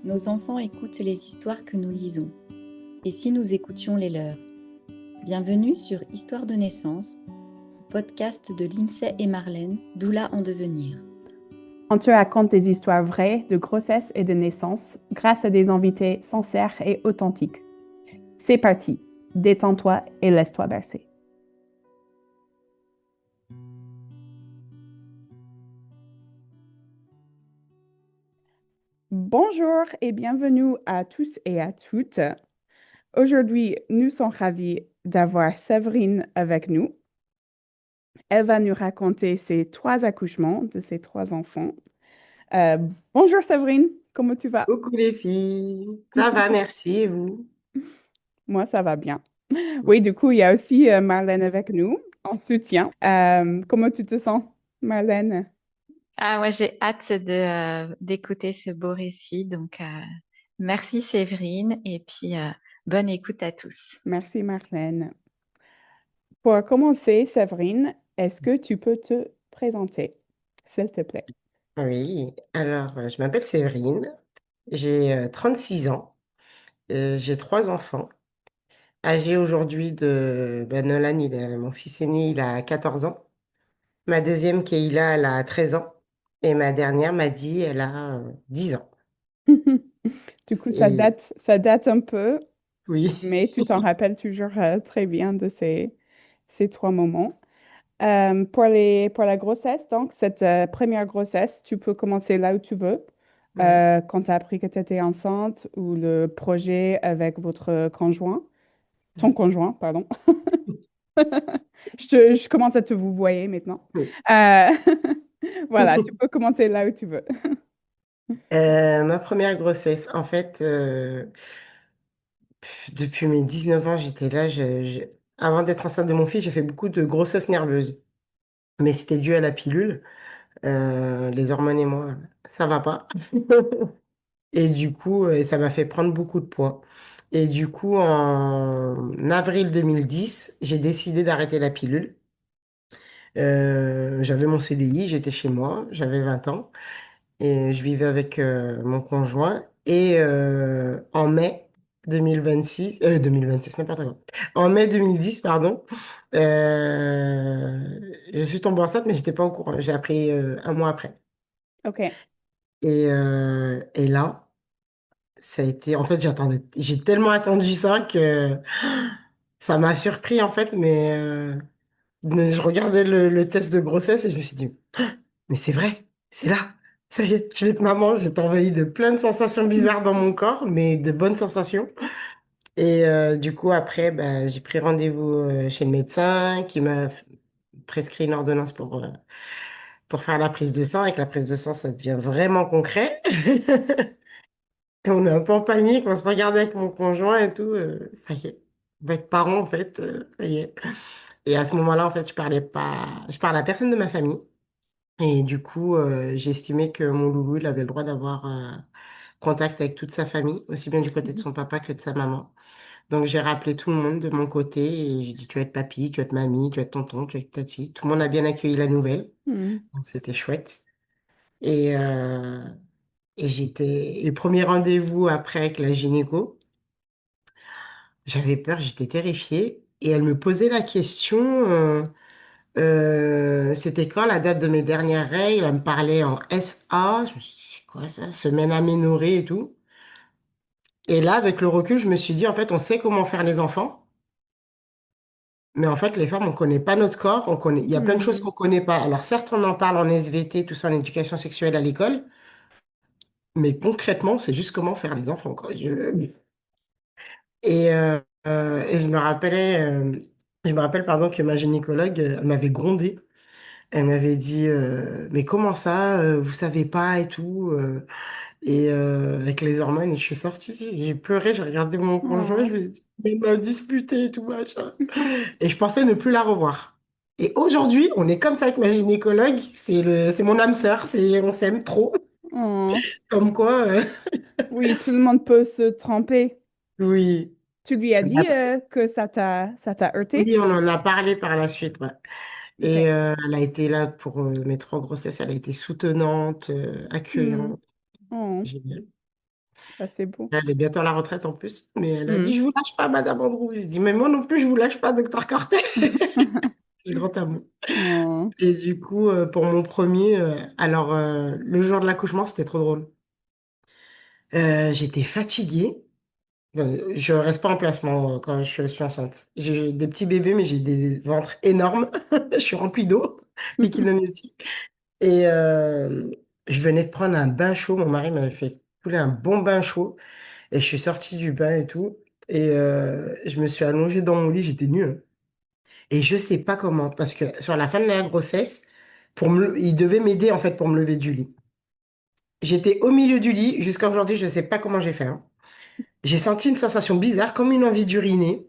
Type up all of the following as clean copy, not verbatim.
nos enfants écoutent les histoires que nous lisons. Et si nous écoutions les leurs? Bienvenue sur Histoire de naissance, podcast de Lindsay et Marlène, doula en devenir. On te raconte des histoires vraies de grossesse et de naissance grâce à des invités sincères et authentiques. C'est parti, détends-toi et laisse-toi bercer. Bonjour et bienvenue à tous et à toutes. Aujourd'hui, nous sommes ravis d'avoir Séverine avec nous. Elle va nous raconter ses 3 accouchements de ses 3 enfants. Euh, Bonjour Séverine, comment tu vas? Coucou les filles, ça va, merci, et vous? Moi, ça va bien. Oui, du coup, il y a aussi Marlène avec nous en soutien. Comment tu te sens, Marlène? Ah, moi, j'ai hâte d'écouter ce beau récit. Donc, merci Séverine et puis bonne écoute à tous. Merci, Marlène. Pour commencer, Séverine, est-ce que tu peux te présenter, s'il te plaît? Oui, alors je m'appelle Séverine, j'ai 36 ans, j'ai 3 enfants, âgés aujourd'hui Nolan, mon fils aîné, il a 14 ans, ma deuxième Keïla, elle a 13 ans, et ma dernière Maddy, elle a 10 ans. Du coup, Et ça date un peu, oui, mais tu t'en rappelles toujours très bien de ces 3 moments. Pour la grossesse, donc, cette première grossesse, tu peux commencer là où tu veux. ouais. Quand tu as appris que tu étais enceinte ou le projet avec votre conjoint, ton conjoint, pardon. Je commence à te vous voyer maintenant. Oui. Euh, voilà, tu peux commencer là où tu veux. Ma première grossesse, en fait, depuis mes 19 ans, j'étais là. Avant d'être enceinte de mon fils, j'ai fait beaucoup de grossesses nerveuses. Mais c'était dû à la pilule. Les hormones et moi, ça va pas. Et du coup, ça m'a fait prendre beaucoup de poids. Et du coup, en avril 2010, j'ai décidé d'arrêter la pilule. J'avais mon CDI, j'étais chez moi, j'avais 20 ans. Et je vivais avec mon conjoint. Et en mai 2026, n'importe quoi. En mai 2010, pardon, je suis tombée enceinte, mais j'étais pas au courant. J'ai appris un mois après. OK. Et là, ça a été. En fait, j'ai tellement attendu ça que ça m'a surpris, en fait, mais je regardais le test de grossesse et je me suis dit. Mais c'est vrai, c'est là. Ça y est, je vais être maman. J'étais envahie de plein de sensations bizarres dans mon corps, mais de bonnes sensations. Et du coup, après, bah, j'ai pris rendez-vous chez le médecin qui m'a prescrit une ordonnance pour faire la prise de sang. Avec la prise de sang, ça devient vraiment concret. Et on est un peu en panique, on se regardait avec mon conjoint et tout. Ça y est, on va être parents en fait, ça y est. Et à ce moment-là, en fait, je parlais à personne de ma famille. Et du coup, j'ai estimé que mon loulou, il avait le droit d'avoir contact avec toute sa famille, aussi bien du côté de son papa que de sa maman. Donc, j'ai rappelé tout le monde de mon côté et j'ai dit, tu vas être papy, tu vas être mamie, tu vas être tonton, tu vas être tati. Tout le monde a bien accueilli la nouvelle, Hmm. donc c'était chouette. Et, euh, et premier rendez-vous après avec la gynéco, j'avais peur, j'étais terrifiée. Et elle me posait la question, c'était quand la date de mes dernières règles? Elle me parlait en SA. Je me suis dit, c'est quoi ça? Semaine aménorrhée et tout. Et là, avec le recul, je me suis dit, en fait, on sait comment faire les enfants. Mais en fait, les femmes, on connaît pas notre corps. Il y a plein de choses Hmm. qu'on connaît pas. Alors, certes, on en parle en SVT, tout ça, en éducation sexuelle à l'école. Mais concrètement, c'est juste comment faire les enfants, quoi. Et je me rappelle, pardon, que ma gynécologue, elle m'avait grondé. Elle m'avait dit, mais comment ça, vous savez pas et tout. Avec les hormones, je suis sortie, j'ai pleuré, j'ai regardé mon conjoint, je Oh. lui ai dit, mais il m'a disputé et tout, machin. Et je pensais ne plus la revoir. Et aujourd'hui, on est comme ça avec ma gynécologue, c'est mon âme sœur, on s'aime trop. Oh. Comme quoi, Oui, tout le monde peut se tromper. oui. Tu lui as Et dit après, que ça t'a heurté? oui, on en a parlé par la suite, ouais. Et OK. elle a été là pour mes 3 grossesses, elle a été soutenante, Hmm. accueillante, Oh. génial. Ça, c'est beau. Elle est bientôt à la retraite en plus, mais elle a dit, Hmm. je vous lâche pas, Madame Andrew. J'ai dit, mais moi non plus, je vous lâche pas, docteur Cortez. Le grand amour. Oh. Et du coup, pour mon premier, alors le jour de l'accouchement, c'était trop drôle. J'étais fatiguée. Je reste pas en placement quand je suis enceinte. J'ai des petits bébés, mais j'ai des ventres énormes. Je suis remplie d'eau, liquide amniotique. Et je venais de prendre un bain chaud. Mon mari m'avait fait couler un bon bain chaud. Et je suis sortie du bain et tout. Et je me suis allongée dans mon lit. J'étais nue, hein. Et je sais pas comment, parce que sur la fin de la grossesse, il devait m'aider en fait pour me lever du lit. J'étais au milieu du lit. Jusqu'à aujourd'hui, je sais pas comment j'ai fait, hein. J'ai senti une sensation bizarre, comme une envie d'uriner.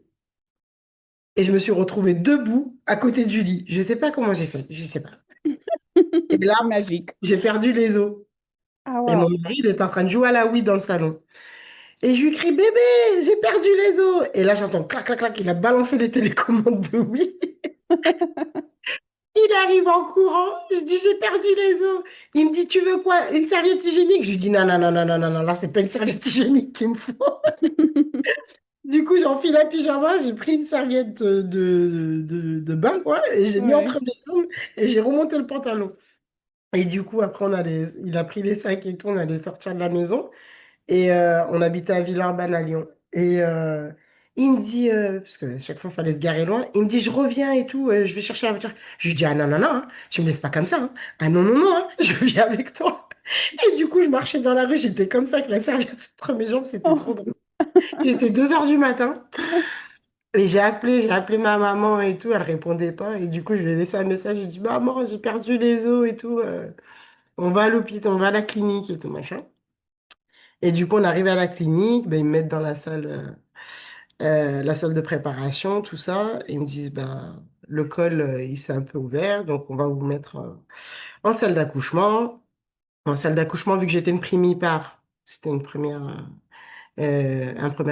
Et je me suis retrouvée debout à côté du lit. Je sais pas comment j'ai fait, je sais pas. Et là, C'est magique. j'ai perdu les os. Ah, Et mon wow. mari, il est en train de jouer à la Wii dans le salon. Et je lui crie, bébé, j'ai perdu les os. Et là, j'entends clac, clac, clac, il a balancé les télécommandes de Wii. Il arrive en courant. Je dis, j'ai perdu les os. Il me dit, tu veux quoi? Une serviette hygiénique? Je lui dis, non, non, non, non, non, non, non, là, c'est pas une serviette hygiénique qu'il me faut. Du coup, j'ai enfilé un pyjama, j'ai pris une serviette de bain, quoi, et j'ai mis Ouais. entre mes jambes et j'ai remonté le pantalon. Et du coup, après, il a pris les sacs et tout, on allait sortir de la maison. Et on habitait à Villeurbanne à Lyon. Et il me dit, parce que chaque fois, il fallait se garer loin, il me dit, je reviens et tout, je vais chercher la voiture. Je lui dis, ah non, non, non, hein, tu me laisses pas comme ça, hein. Ah non, non, non, hein, je viens avec toi. Et du coup, je marchais dans la rue, j'étais comme ça, avec la serviette entre mes jambes, c'était trop Oh. drôle. Il était 2 heures du matin. Et j'ai appelé ma maman et tout, elle répondait pas. Et du coup, je lui ai laissé un message, j'ai dit, maman, j'ai perdu les os et tout, on va à l'hôpital, on va à la clinique et tout, machin. Et du coup, on arrive à la clinique, ben, ils me mettent dans la salle de préparation, tout ça, et ils me disent, ben, le col, il s'est un peu ouvert, donc on va vous mettre en salle d'accouchement. En salle d'accouchement, vu que j'étais une primipare, c'était un premier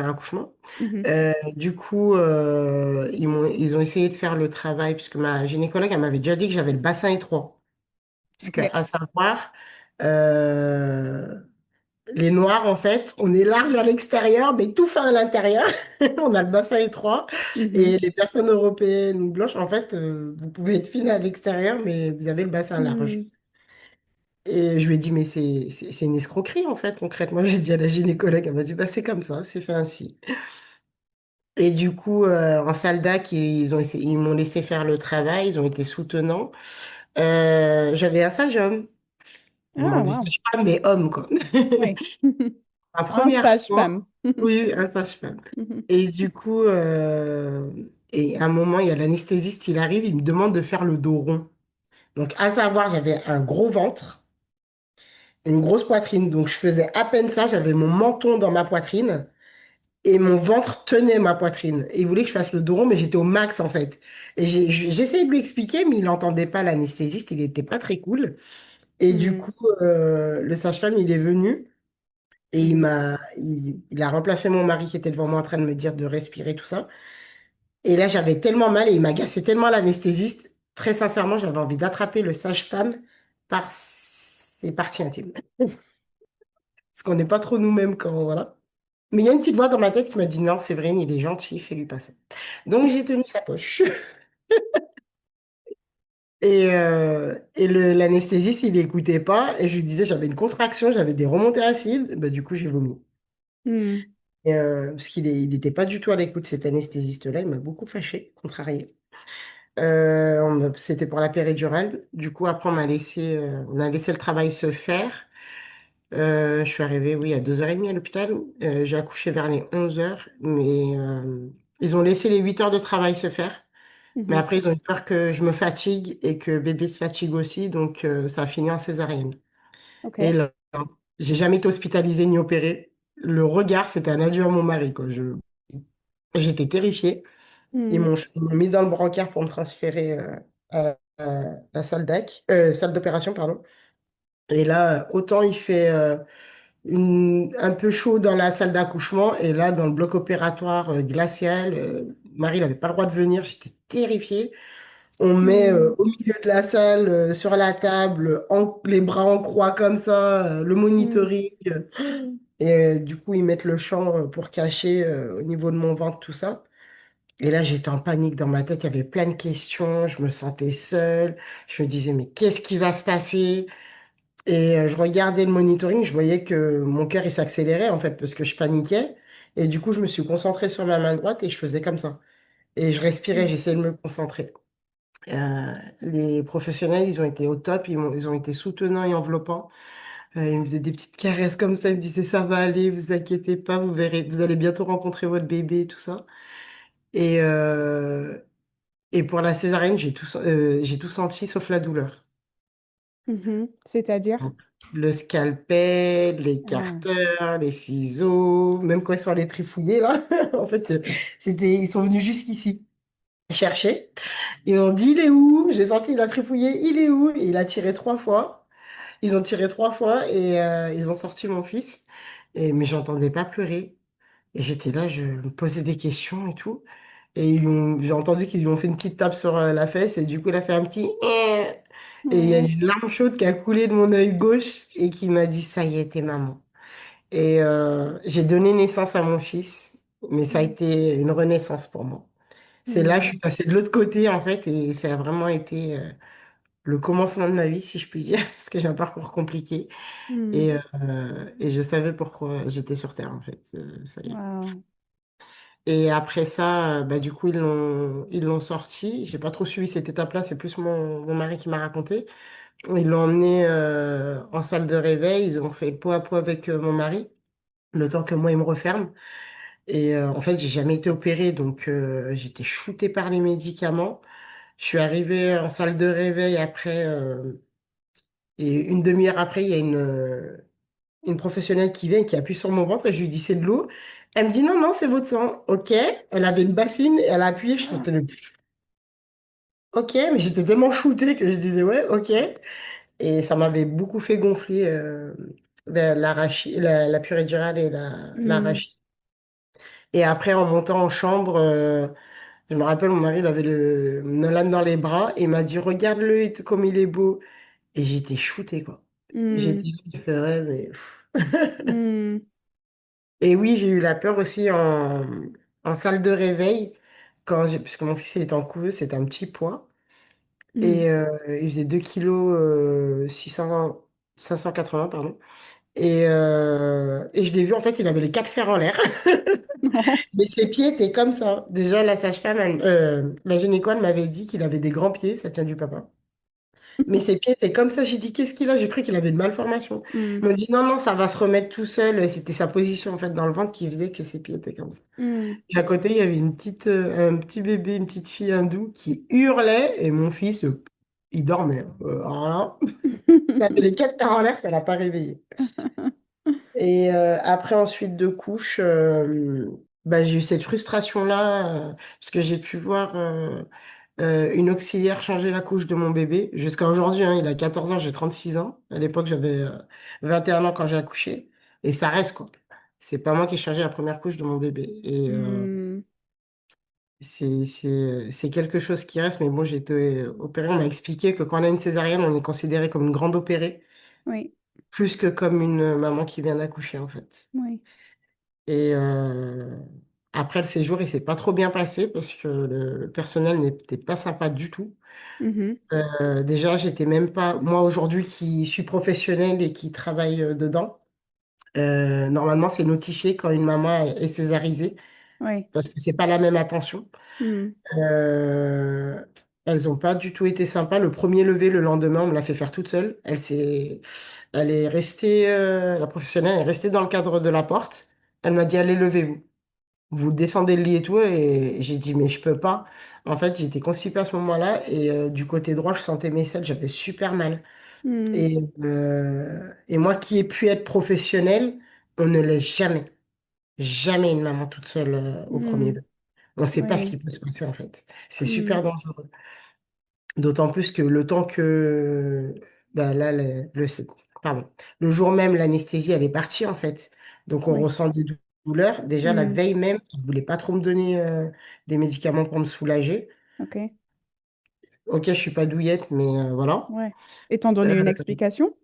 accouchement. Mhm. Du coup, ils ont essayé de faire le travail, puisque ma gynécologue, elle m'avait déjà dit que j'avais le bassin étroit. Puisque, OK. à savoir, euh, les Noirs, en fait, on est large à l'extérieur, mais tout fin à l'intérieur. On a le bassin étroit. Et Mhm. les personnes européennes ou blanches, en fait, vous pouvez être fine à l'extérieur, mais vous avez le bassin large. Hmm. Et je lui ai dit, mais c'est une escroquerie, en fait, concrètement. J'ai dit à la gynécologue, elle m'a dit, bah, c'est comme ça, c'est fait ainsi. Et du coup, en salle d'ac, ils m'ont laissé faire le travail, ils ont été soutenants. J'avais un sage-homme. Ils m'ont Ah, dit wow. sage-femme, mais homme, quoi. Oui. La Un première sage-femme. fois, oui, un sage-femme. Mhm. Et du coup, et à un moment, il y a l'anesthésiste, il arrive, il me demande de faire le dos rond. Donc, à savoir, j'avais un gros ventre, une grosse poitrine. Donc, je faisais à peine ça, j'avais mon menton dans ma poitrine. Et mon ventre tenait ma poitrine. Et il voulait que je fasse le dos rond, mais j'étais au max en fait. Et j'essayais de lui expliquer, mais il n'entendait pas l'anesthésiste, il n'était pas très cool. Et du Hmm. coup, le sage-femme, il est venu et Mhm. il a remplacé mon mari qui était devant moi en train de me dire de respirer, tout ça. Et là, j'avais tellement mal et il m'agaçait tellement l'anesthésiste. Très sincèrement, j'avais envie d'attraper le sage-femme par ses parties intimes. Parce qu'on n'est pas trop nous-mêmes quand, voilà. Mais il y a une petite voix dans ma tête qui m'a dit non, Séverine, il est gentil, fais-lui passer. Donc j'ai tenu sa poche. Et l'anesthésiste, il n'écoutait pas. Et je lui disais, j'avais une contraction, j'avais des remontées acides. Bah, du coup, j'ai vomi. Hmm. Parce il n'était pas du tout à l'écoute, cet anesthésiste-là. Il m'a beaucoup fâché, contrarié. C'était pour la péridurale. Du coup, après, on a laissé le travail se faire. Je suis arrivée, oui, à 2h30 à l'hôpital. J'ai accouché vers les 11h. Mais ils ont laissé les 8 heures de travail se faire. Mais Mhm. après, ils ont eu peur que je me fatigue et que bébé se fatigue aussi, donc ça a fini en césarienne. Et OK. là, j'ai jamais été hospitalisée ni opérée. Le regard, c'était un adieu à mon mari, quoi. J'étais terrifiée. Hmm. Ils m'ont mis dans le brancard pour me transférer à la salle d'opération, pardon. Et là, autant il fait un peu chaud dans la salle d'accouchement, et là, dans le bloc opératoire glacial, Marie n'avait pas le droit de venir, j'étais terrifiée. On met Mm, au milieu de la salle, sur la table, les bras en croix comme ça, le mm, monitoring. Et du coup, ils mettent le champ pour cacher au niveau de mon ventre, tout ça. Et là, j'étais en panique dans ma tête. Il y avait plein de questions. Je me sentais seule. Je me disais, mais qu'est-ce qui va se passer? Et je regardais le monitoring. Je voyais que mon cœur, il s'accélérait, en fait, parce que je paniquais. Et du coup, je me suis concentrée sur ma main droite et je faisais comme ça. Et je respirais, mm, j'essayais de me concentrer. Les professionnels, ils ont été au top. Ils ont été soutenants et enveloppants. Ils me faisaient des petites caresses comme ça. Ils me disaient, ça va aller, vous inquiétez pas, vous verrez, vous allez bientôt rencontrer votre bébé et tout ça. Et, euh, Et pour la césarienne, j'ai tout senti sauf la douleur. mhm. C'est-à-dire? Donc, le scalpel, les Ah, carteurs, les ciseaux, même quand ils sont allés trifouiller, là, en fait, ils sont venus jusqu'ici chercher. Ils m'ont dit, il est où? J'ai senti, il a trifouillé, il est où? Et il a tiré 3 fois. Ils ont tiré 3 fois et ils ont sorti mon fils. Mais j'entendais pas pleurer. Et j'étais là, je me posais des questions et tout. Et j'ai entendu qu'ils lui ont fait une petite tape sur la fesse et du coup, il a fait un petit eh. Et il y a ouais. une larme chaude qui a coulé de mon œil gauche et qui m'a dit, ça y est, t'es maman. Et j'ai donné naissance à mon fils, mais ça a Mm, été une renaissance pour moi. C'est là que je mm, suis passée de l'autre côté, en fait, et ça a vraiment été le commencement de ma vie, si je puis dire, parce que j'ai un parcours compliqué. mm. Et je savais pourquoi j'étais sur Terre, en fait. Ça y est. Wow. Et après ça, bah, du coup, ils l'ont sorti. J'ai pas trop suivi cette étape-là, c'est plus mon mari qui m'a raconté. Ils l'ont emmené en salle de réveil, ils ont fait le pot à pot avec mon mari, le temps que moi, il me referme. Et en fait, j'ai jamais été opérée, donc j'étais shootée par les médicaments. Je suis arrivée en salle de réveil après, et une demi-heure après, il y a une professionnelle qui vient et qui appuie sur mon ventre et je lui dis c'est de l'eau. Elle me dit non, non, c'est votre sang. Ok. Elle avait une bassine et elle a appuyé. Je sentais le... Ok, mais j'étais tellement shootée que je disais ouais, ok. Et ça m'avait beaucoup fait gonfler la péridurale et Mm, l'arachide. Et après, en montant en chambre, je me rappelle, mon mari il avait le Nolan dans les bras et m'a dit regarde-le et tout comme il est beau. Et j'étais shootée, quoi. mm, J'étais là, je ferais, mais... mm, Et oui, j'ai eu la peur aussi en salle de réveil, puisque mon fils il était en couveuse, c'était un petit poids. mm. Et il faisait 2 kilos 600, 580, pardon. Et je l'ai vu, en fait, il avait les 4 fers en l'air. Mais ses pieds étaient comme ça. Déjà, la sage-femme, la gynéco, elle m'avait dit qu'il avait des grands pieds, ça tient du papa. Mais ses pieds étaient comme ça. J'ai dit, qu'est-ce qu'il a? J'ai cru qu'il avait une malformation. Mm, Ils m'ont dit, non, non, ça va se remettre tout seul. C'était sa position, en fait, dans le ventre qui faisait que ses pieds étaient comme ça. mm. Et à côté, il y avait un petit bébé, une petite fille hindoue qui hurlait et mon fils, il dormait. Alors là, il avait les 4 paires en l'air, ça l'a pas réveillé. Et après, ensuite de couche, bah, j'ai eu cette frustration-là parce que j'ai pu voir une auxiliaire changer la couche de mon bébé. Jusqu'à aujourd'hui, hein, il a 14 ans, j'ai 36 ans. À l'époque, j'avais 21 ans quand j'ai accouché. Et ça reste, quoi. C'est pas moi qui ai changé la première couche de mon bébé. Et Mm, c'est quelque chose qui reste, mais bon, j'ai été opérée. On m'a expliqué que quand on a une césarienne, on est considéré comme une grande opérée, oui, plus que comme une maman qui vient d'accoucher, en fait. oui. Et après le séjour, il s'est pas trop bien passé parce que le personnel n'était pas sympa du tout. Mhm, Déjà, j'étais même pas, moi aujourd'hui qui suis professionnelle et qui travaille dedans, normalement, c'est notifié quand une maman est césarisée oui. parce que c'est pas la même attention. Mm, Euh, Elles n'ont pas du tout été sympas. Le premier lever, le lendemain, on me l'a fait faire toute seule. Elle est restée, la professionnelle est restée dans le cadre de la porte. Elle m'a dit, allez, levez-vous. Vous descendez le lit et tout. Et j'ai dit, mais je peux pas. En fait, j'étais constipée à ce moment-là. Et du côté droit, je sentais mes selles. J'avais super mal. mm, Et moi qui ai pu être professionnelle, on ne laisse jamais, jamais une maman toute seule au premier mm, lever. On ne sait pas ce oui. qui peut se passer en fait. C'est Mm, super dangereux. D'autant plus que le temps que bah là, pardon, le jour même, l'anesthésie, elle est partie en fait. Donc on oui. ressent des douleurs. Déjà la Mm, veille même, ils ne voulaient pas trop me donner des médicaments pour me soulager. ok. ok, je suis pas douillette, mais voilà. Ouais. Et t'ont Euh, donné une explication?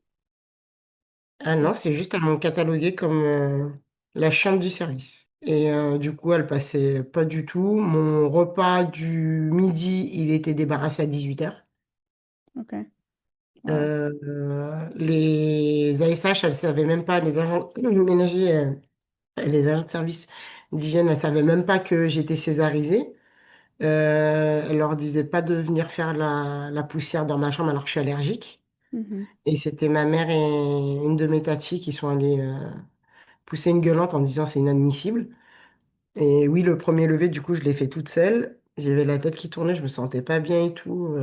ah non, c'est juste elles m'ont catalogué comme la chambre du service. Et du coup, elle passait pas du tout. Mon repas du midi, il était débarrassé à 18h. OK. Wow. Les ASH, elles savaient même pas, les agents ménagers, les agents de service d'hygiène, elles savaient même pas que j'étais césarisée. Elle leur disait pas de venir faire la poussière dans ma chambre alors que je suis allergique. Mhm. Et c'était ma mère et une de mes tatis qui sont allées pousser une gueulante en disant c'est inadmissible. Et oui, le premier lever, du coup, je l'ai fait toute seule. J'avais la tête qui tournait, je me sentais pas bien et tout.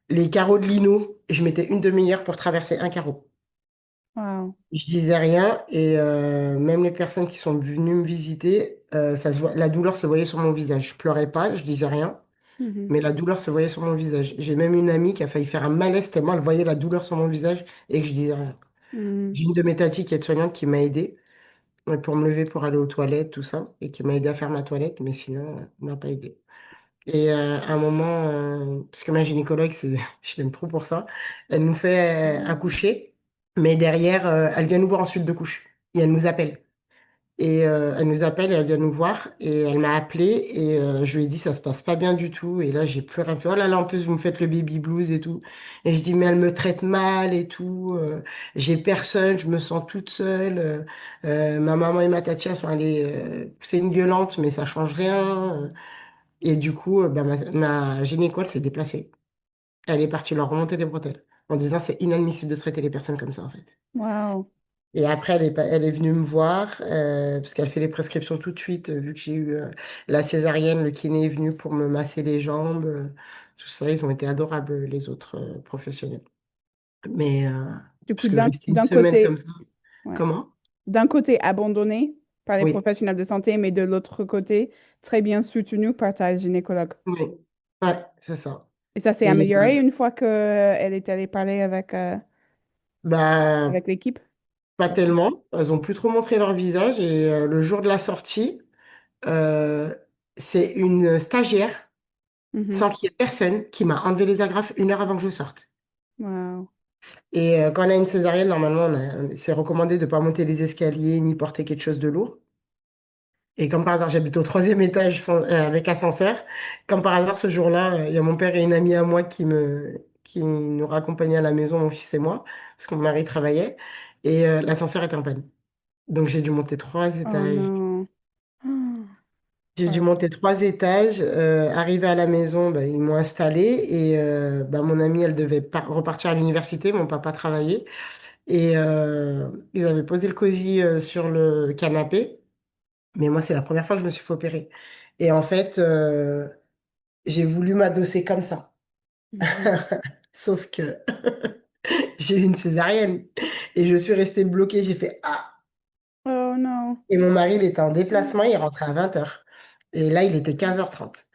Les carreaux de lino, je mettais une demi-heure pour traverser un carreau. Wow. Je disais rien et même les personnes qui sont venues me visiter, la douleur se voyait sur mon visage. Je pleurais pas, je disais rien, Mhm. mais la douleur se voyait sur mon visage. J'ai même une amie qui a failli faire un malaise tellement elle voyait la douleur sur mon visage et que je disais rien. Mhm. J'ai une de mes tatis qui est soignante qui m'a aidée pour me lever pour aller aux toilettes, tout ça, et qui m'a aidé à faire ma toilette, mais sinon, elle m'a pas aidé. Et à un moment, parce que ma gynécologue, je l'aime trop pour ça, elle nous fait accoucher, mais derrière, elle vient nous voir en suite de couche. Et elle nous appelle. Et elle nous appelle et elle vient nous voir. Et elle m'a appelé et je lui ai dit, ça se passe pas bien du tout. Et là, j'ai pleuré. Elle me fait, oh là là, en plus, vous me faites le baby blues et tout. Et je dis, mais elle me traite mal et tout. J'ai personne, je me sens toute seule. Ma maman et ma tati, elles sont allées pousser une gueulante, mais ça change rien. Et du coup, bah, ma gynéco, elle s'est déplacée. Elle est partie leur remonter les bretelles en disant c'est inadmissible de traiter les personnes comme ça, en fait. Wow. Et après, elle est venue me voir parce qu'elle fait les prescriptions tout de suite. Vu que j'ai eu la césarienne, le kiné est venu pour me masser les jambes. Tout ça, ils ont été adorables, les autres professionnels. Mais Du coup, parce que rester une d'un semaine comme côté, ça, ouais. comment? D'un côté abandonné par les Oui, professionnels de santé, mais de l'autre côté, très bien soutenu par ta gynécologue. oui, ouais, c'est ça. Et ça s'est Et amélioré une fois qu'elle est allée parler bah, avec l'équipe? pas tellement. Elles ont plus trop montré leur visage. Et le jour de la sortie, Euh, c'est une stagiaire, Mhm. sans qu'il y ait personne, qui m'a enlevé les agrafes 1 heure avant que je sorte. Wow. Et quand on a une césarienne, normalement, c'est recommandé de ne pas monter les escaliers ni porter quelque chose de lourd. Et comme par hasard, j'habite au troisième étage avec ascenseur. Comme par hasard, ce jour-là, il y a mon père et une amie à moi qui nous raccompagnaient à la maison, mon fils et moi, parce que mon mari travaillait. Et l'ascenseur était en panne. Donc j'ai dû monter 3 étages. Oh non. J'ai dû Ah, monter 3 étages, arriver à la maison, bah, ils m'ont installé et bah, mon amie, elle devait repartir à l'université, mon papa travaillait et ils avaient posé le cosy sur le canapé, mais moi, c'est la première fois que je me suis fait opérer. Et en fait, j'ai voulu m'adosser comme ça, mhm. sauf que j'ai eu une césarienne et je suis restée bloquée, j'ai fait «Ah!» Oh non. et mon mari, il était en déplacement, il rentrait à 20h et là, il était 15h30.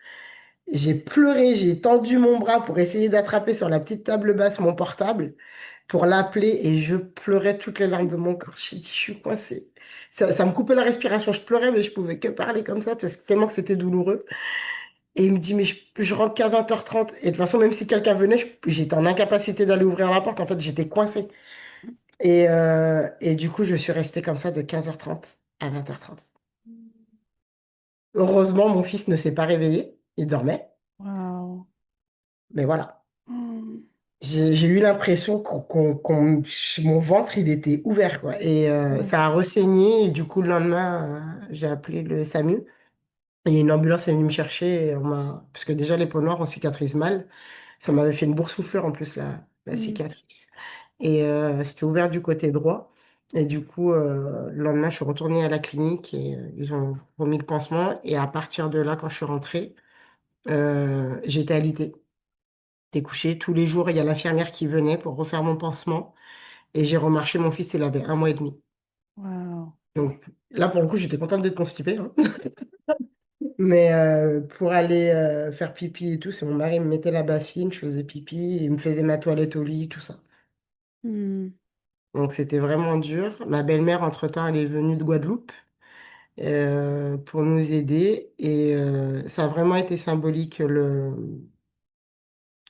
J'ai pleuré, j'ai tendu mon bras pour essayer d'attraper sur la petite table basse mon portable pour l'appeler et je pleurais toutes les larmes de mon corps. J'ai dit, je suis coincée. Ça me coupait la respiration. Je pleurais, mais je pouvais que parler comme ça parce que tellement que c'était douloureux. Et il me dit, mais je rentre qu'à 20h30. Et de toute façon, même si quelqu'un venait, j'étais en incapacité d'aller ouvrir la porte. En fait, j'étais coincée. Et du coup, je suis restée comme ça de 15h30 à 20h30. Heureusement, mon fils ne s'est pas réveillé. Il dormait. Wow. Mais voilà. Oh. J'ai eu l'impression mon ventre, il était ouvert, quoi. Et Ouais. ça a ressaigné. Et du coup, le lendemain, j'ai appelé le SAMU. Et une ambulance est venue me chercher. Parce que déjà, les peaux noires, on cicatrise mal. Ça m'avait fait une boursouflure en plus, la Mm. cicatrice. Et c'était ouvert du côté droit. Et du coup, le lendemain, je suis retournée à la clinique et ils ont remis le pansement. Et à partir de là, quand je suis rentrée, j'étais alitée. J'étais couchée. Tous les jours, il y a l'infirmière qui venait pour refaire mon pansement. Et j'ai remarché mon fils, il avait 1 mois et demi. Wow. Donc là, pour le coup, j'étais contente d'être constipée, hein. Mais pour aller faire pipi et tout, c'est mon mari me mettait la bassine, je faisais pipi, il me faisait ma toilette au lit, tout ça. Mm. Donc c'était vraiment dur. Ma belle-mère, entre-temps, elle est venue de Guadeloupe pour nous aider. Et ça a vraiment été symbolique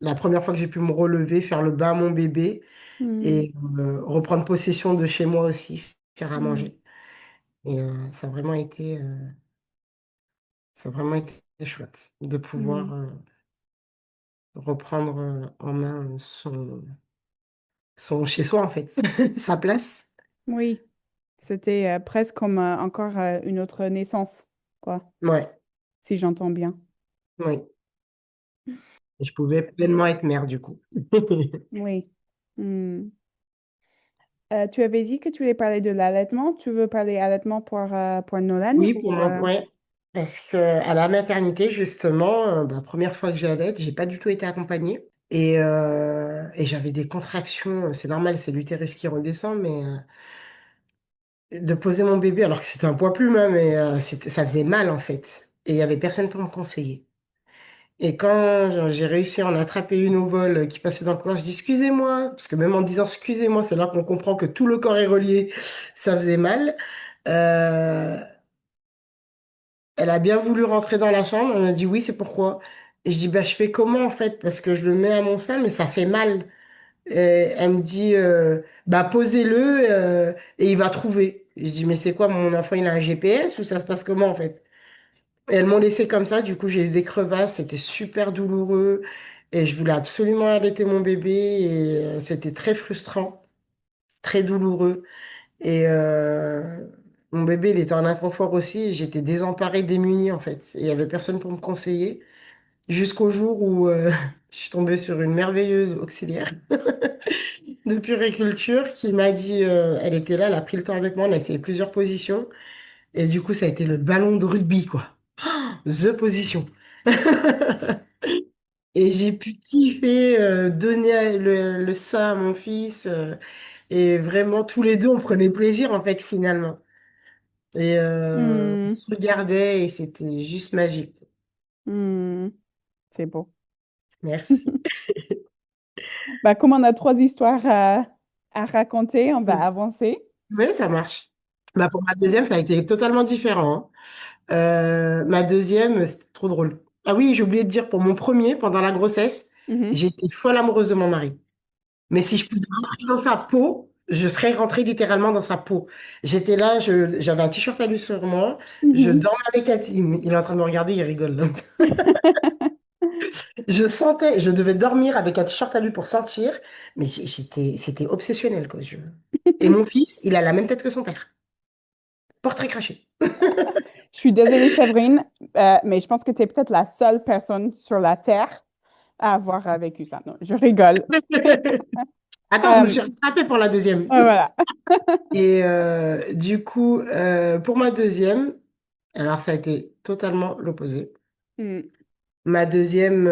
la première fois que j'ai pu me relever, faire le bain à mon bébé Mm, et reprendre possession de chez moi aussi, faire à mm, manger. Et ça a vraiment été chouette de pouvoir mm. reprendre en main son chez-soi, en fait, sa place. Oui, c'était presque comme encore une autre naissance, quoi, Ouais, si j'entends bien. oui. Et je pouvais pleinement être mère, du coup. Oui. Mm. Tu avais dit que tu voulais parler de l'allaitement. Tu veux parler allaitement pour Nolan Oui, ou ouais. Parce que à la maternité, justement, première fois que j'allais, j'ai pas du tout été accompagnée. Et j'avais des contractions, c'est normal, c'est l'utérus qui redescend, mais de poser mon bébé, alors que c'était un poids plume, hein, mais ça faisait mal en fait. Et il y avait personne pour me conseiller. Et quand j'ai réussi à en attraper une au vol qui passait dans le couloir, je dis excusez-moi, parce que même en disant excusez-moi, c'est là qu'on comprend que tout le corps est relié, ça faisait mal. Euh, Elle a bien voulu rentrer dans la chambre. Elle m'a dit oui, c'est pourquoi. Et je dis bah je fais comment en fait? Parce que je le mets à mon sein, mais ça fait mal. Et elle me dit bah posez-le et il va trouver. Je dis mais c'est quoi mon enfant il a un GPS ou ça se passe comment en fait? Et elles m'ont laissé comme ça. Du coup j'ai eu des crevasses. C'était super douloureux et je voulais absolument allaiter mon bébé et c'était très frustrant, très douloureux. Et mon bébé, il était en inconfort aussi. Et j'étais désemparée, démunie en fait. Et il n'y avait personne pour me conseiller. Jusqu'au jour où je suis tombée sur une merveilleuse auxiliaire de puriculture qui m'a dit, elle était là, elle a pris le temps avec moi, on a essayé plusieurs positions. Et du coup, ça a été le ballon de rugby, quoi. The position. Et j'ai pu kiffer, donner le sein à mon fils. Et vraiment, tous les deux, on prenait plaisir, en fait, finalement. Et on Hmm, se regardait et c'était juste magique. hmm, c'est beau. Merci. Bah, comme on a trois histoires à raconter, on va avancer. Oui, ça marche. Pour ma deuxième, ça a été totalement différent, hein. Ma deuxième, c'était trop drôle. Ah oui, j'ai oublié de dire, pour mon premier, pendant la grossesse, Mhm, j'étais folle amoureuse de mon mari. Mais si je pouvais rentrer dans sa peau, je serais rentrée littéralement dans sa peau. J'étais là, j'avais un t-shirt à lui sur moi, je mhm. dormais avec il est en train de me regarder, il rigole. Je sentais, je devais dormir avec un t-shirt à lui pour sentir, mais c'était obsessionnel, quoi. Et mon fils, il a la même tête que son père. Portrait craché. Je suis désolée, Séverine, mais je pense que tu es peut-être la seule personne sur la Terre à avoir vécu ça. Non, je rigole. Attends, je me Euh, suis rattrapée pour la deuxième. voilà. Et du coup, pour ma deuxième, alors ça a été totalement l'opposé. Hmm, Ma deuxième,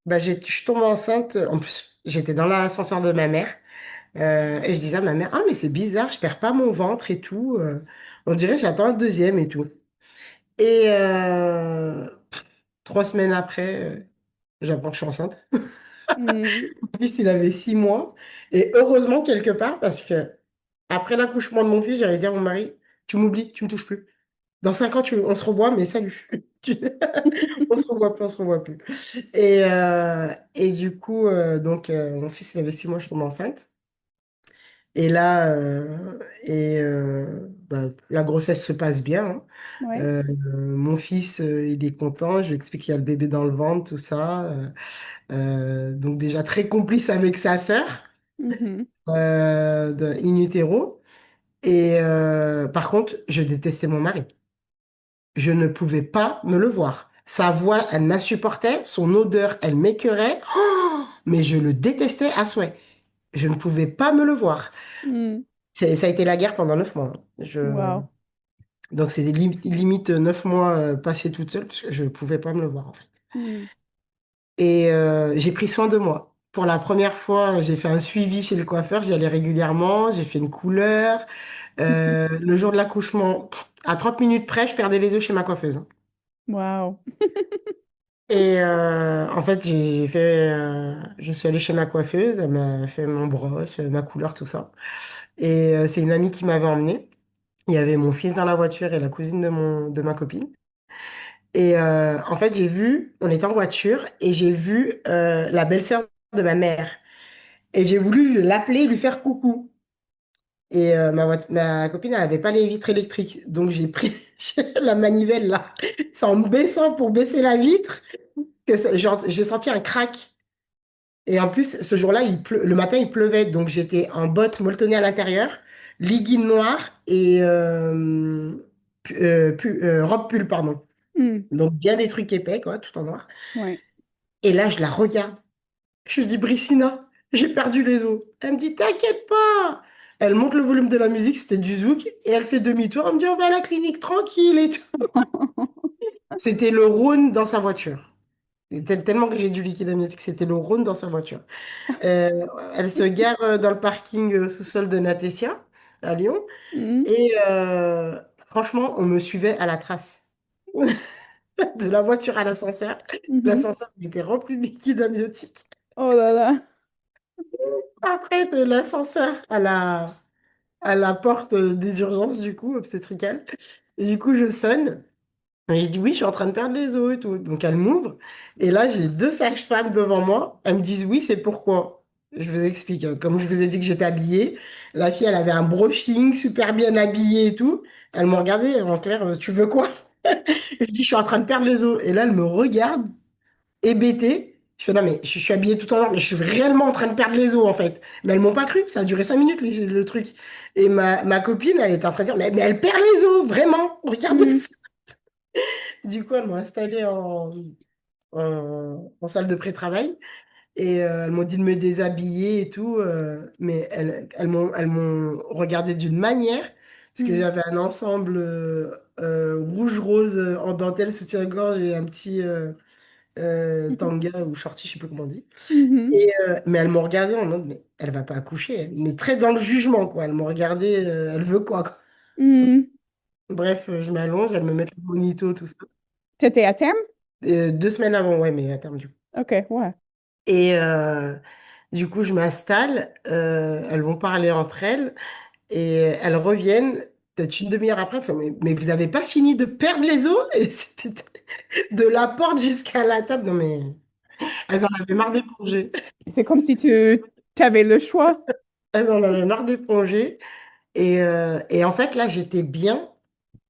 je suis tombée enceinte. En plus, j'étais dans l'ascenseur de ma mère. Et je disais à ma mère, ah, mais c'est bizarre, je perds pas mon ventre et tout. On dirait que j'attends un deuxième et tout. Et 3 semaines après, j'apprends que je suis enceinte. hmm. Mon fils, il avait 6 mois. Et heureusement, quelque part, parce que après l'accouchement de mon fils, j'allais dire à mon mari, tu m'oublies, tu me touches plus. Dans 5 ans, on se revoit, mais salut. On se revoit plus, on se revoit plus. Et du coup, mon fils, il avait 6 mois, je tombe enceinte. Et là, la grossesse se passe bien, hein. Ouais. Mon fils, il est content. Je lui explique qu'il y a le bébé dans le ventre, tout ça. Donc déjà très complice avec sa sœur Mhm. in utero. Et par contre, je détestais mon mari. Je ne pouvais pas me le voir. Sa voix, elle m'insupportait. Son odeur, elle m'écœurait. Oh, mais je le détestais à souhait. Je ne pouvais pas me le voir. Hmm. Ça a été la guerre pendant 9 mois, hein. Wow. Donc, c'est limite 9 mois passés toute seule parce que je ne pouvais pas me le voir, en fait. Hmm. Et j'ai pris soin de moi. Pour la première fois, j'ai fait un suivi chez le coiffeur. J'y allais régulièrement. J'ai fait une couleur. Le jour de l'accouchement, à 30 minutes près, je perdais les œufs chez ma coiffeuse, hein. Wow. Et en fait, je suis allée chez ma coiffeuse. Elle m'a fait mon brosse, ma couleur, tout ça. Et c'est une amie qui m'avait emmenée. Il y avait mon fils dans la voiture et la cousine de ma copine. Et en fait, on était en voiture et j'ai vu la belle-sœur de ma mère. Et j'ai voulu l'appeler, lui faire coucou. Et ma copine, elle n'avait pas les vitres électriques. Donc j'ai pris la manivelle là. C'est en me baissant pour baisser la vitre que j'ai senti un crack. Et en plus, ce jour-là, le matin, il pleuvait. Donc j'étais en bottes molletonnées à l'intérieur, leggings noirs et robe pull, pardon. Hmm. Donc bien des trucs épais, quoi, tout en noir. Ouais. Et là, je la regarde. Je lui dis, Brissina, j'ai perdu les os. Elle me dit, t'inquiète pas. Elle monte le volume de la musique, c'était du zouk, et elle fait demi-tour. Elle me dit, on va à la clinique tranquille et tout. C'était le Rhône dans sa voiture. Tellement que j'ai dû liquider la musique, c'était le Rhône dans sa voiture. Euh, Elle se gare dans le parking sous-sol de Natessia, à Lyon, Hmm. et franchement, on me suivait à la trace. De la voiture à l'ascenseur. Mhm. L'ascenseur était rempli de liquide amniotique. Oh là là. Après, de l'ascenseur à la porte des urgences, du coup, obstétricales. Et du coup, je sonne. Et je dis, oui, je suis en train de perdre les os et tout. Donc, elle m'ouvre. Et là, j'ai deux sages-femmes devant moi. Elles me disent, oui, c'est pourquoi. Je vous explique, hein. Comme je vous ai dit que j'étais habillée, la fille, elle avait un brushing, super bien habillée et tout. Elle me regardait, en clair, tu veux quoi? Je dis, je suis en train de perdre les os. Et là, elle me regarde hébétée. Je fais, non, mais je suis habillée tout en noir, mais je suis réellement en train de perdre les os, en fait. Mais elles m'ont pas cru, ça a duré 5 minutes, le truc. Et ma copine, elle était en train de dire, mais elle perd les os, vraiment, regardez Hmm. ça. Du coup, elles m'ont installée en salle de pré-travail et elles m'ont dit de me déshabiller et tout, mais elles m'ont regardé d'une manière, parce que Hmm. j'avais un ensemble rouge-rose en dentelle, soutien-gorge et un petit tanga ou shorty, je sais plus comment on dit. Mhm. Mais elles m'ont regardé en mode, mais elle va pas accoucher, elle. Mais très dans le jugement, quoi. Elles m'ont regardé, elle veut quoi? Hmm. Bref, je m'allonge, elles me mettent le monito, tout ça. T'étais à terme? 2 semaines avant, ouais, mais à terme, du coup. Ok, ouais. Et du coup, je m'installe, elles vont parler entre elles, et elles reviennent, peut-être une demi-heure après, elles font, mais vous n'avez pas fini de perdre les os? Et c'était de la porte jusqu'à la table. Non, mais elles en avaient marre d'éponger. C'est comme si tu avais le choix. Elles en avaient marre d'éponger. Et en fait, là, j'étais bien,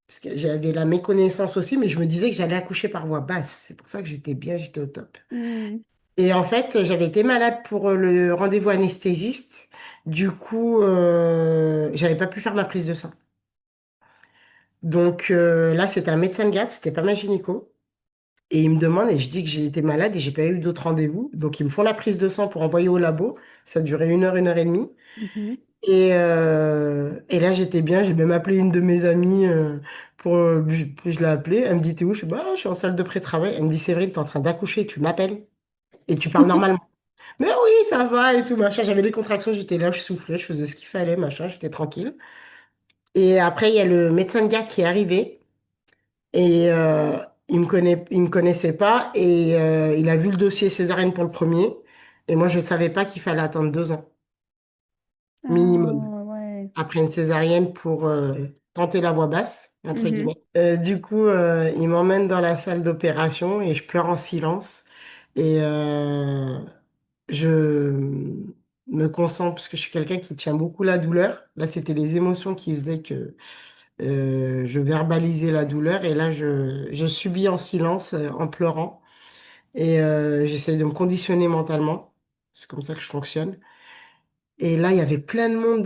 parce que j'avais la méconnaissance aussi, mais je me disais que j'allais accoucher par voie basse. C'est pour ça que j'étais bien, j'étais au top. Hmm. Et en fait, j'avais été malade pour le rendez-vous anesthésiste. Du coup, j'avais pas pu faire ma prise de sang. Donc là, c'était un médecin de garde, c'était pas ma gynéco. Et il me demande, et je dis que j'ai été malade et j'ai pas eu d'autres rendez-vous. Donc, ils me font la prise de sang pour envoyer au labo. Ça durait une heure et demie. Mhm. Et là, j'étais bien. J'ai même appelé une de mes amies je l'ai appelée. Elle me dit, t'es où? Je suis, bah, je suis en salle de pré-travail. Elle me dit, Séverine, t'es en train d'accoucher. Tu m'appelles et tu parles normalement. Mais oui, ça va et tout, machin. J'avais les contractions, j'étais là, je soufflais, je faisais ce qu'il fallait, machin. J'étais tranquille. Et après, il y a le médecin de garde qui est arrivé. Et il me connaissait pas. Et il a vu le dossier césarienne pour le premier. Et moi, je ne savais pas qu'il fallait attendre 2 ans minimum Ah, ouais. après une césarienne pour tenter la voie basse, entre Mhm. guillemets. Du coup, il m'emmène dans la salle d'opération et je pleure en silence. Et je me concentre parce que je suis quelqu'un qui tient beaucoup la douleur. Là, c'était les émotions qui faisaient que je verbalisais la douleur. Et là, je subis en silence, en pleurant. Et j'essaye de me conditionner mentalement. C'est comme ça que je fonctionne. Et là, il y avait plein de monde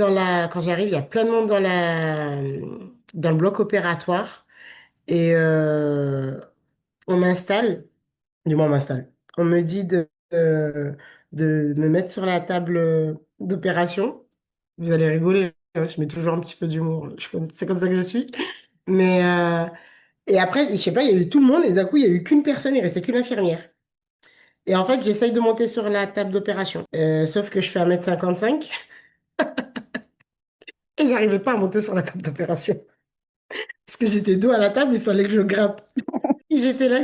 quand j'arrive, il y a plein de monde dans le bloc opératoire. Et on m'installe, du moins on m'installe. On me dit de me mettre sur la table d'opération. Vous allez rigoler, hein, je mets toujours un petit peu d'humour. C'est comme ça que je suis. Mais et après, je sais pas, il y a eu tout le monde et d'un coup, il y a eu qu'une personne, il restait qu'une infirmière. Et en fait, j'essaye de monter sur la table d'opération. Sauf que je fais 1,55 m et j'arrivais pas à monter sur la table d'opération. Parce que j'étais dos à la table, il fallait que je grimpe. Et j'étais là,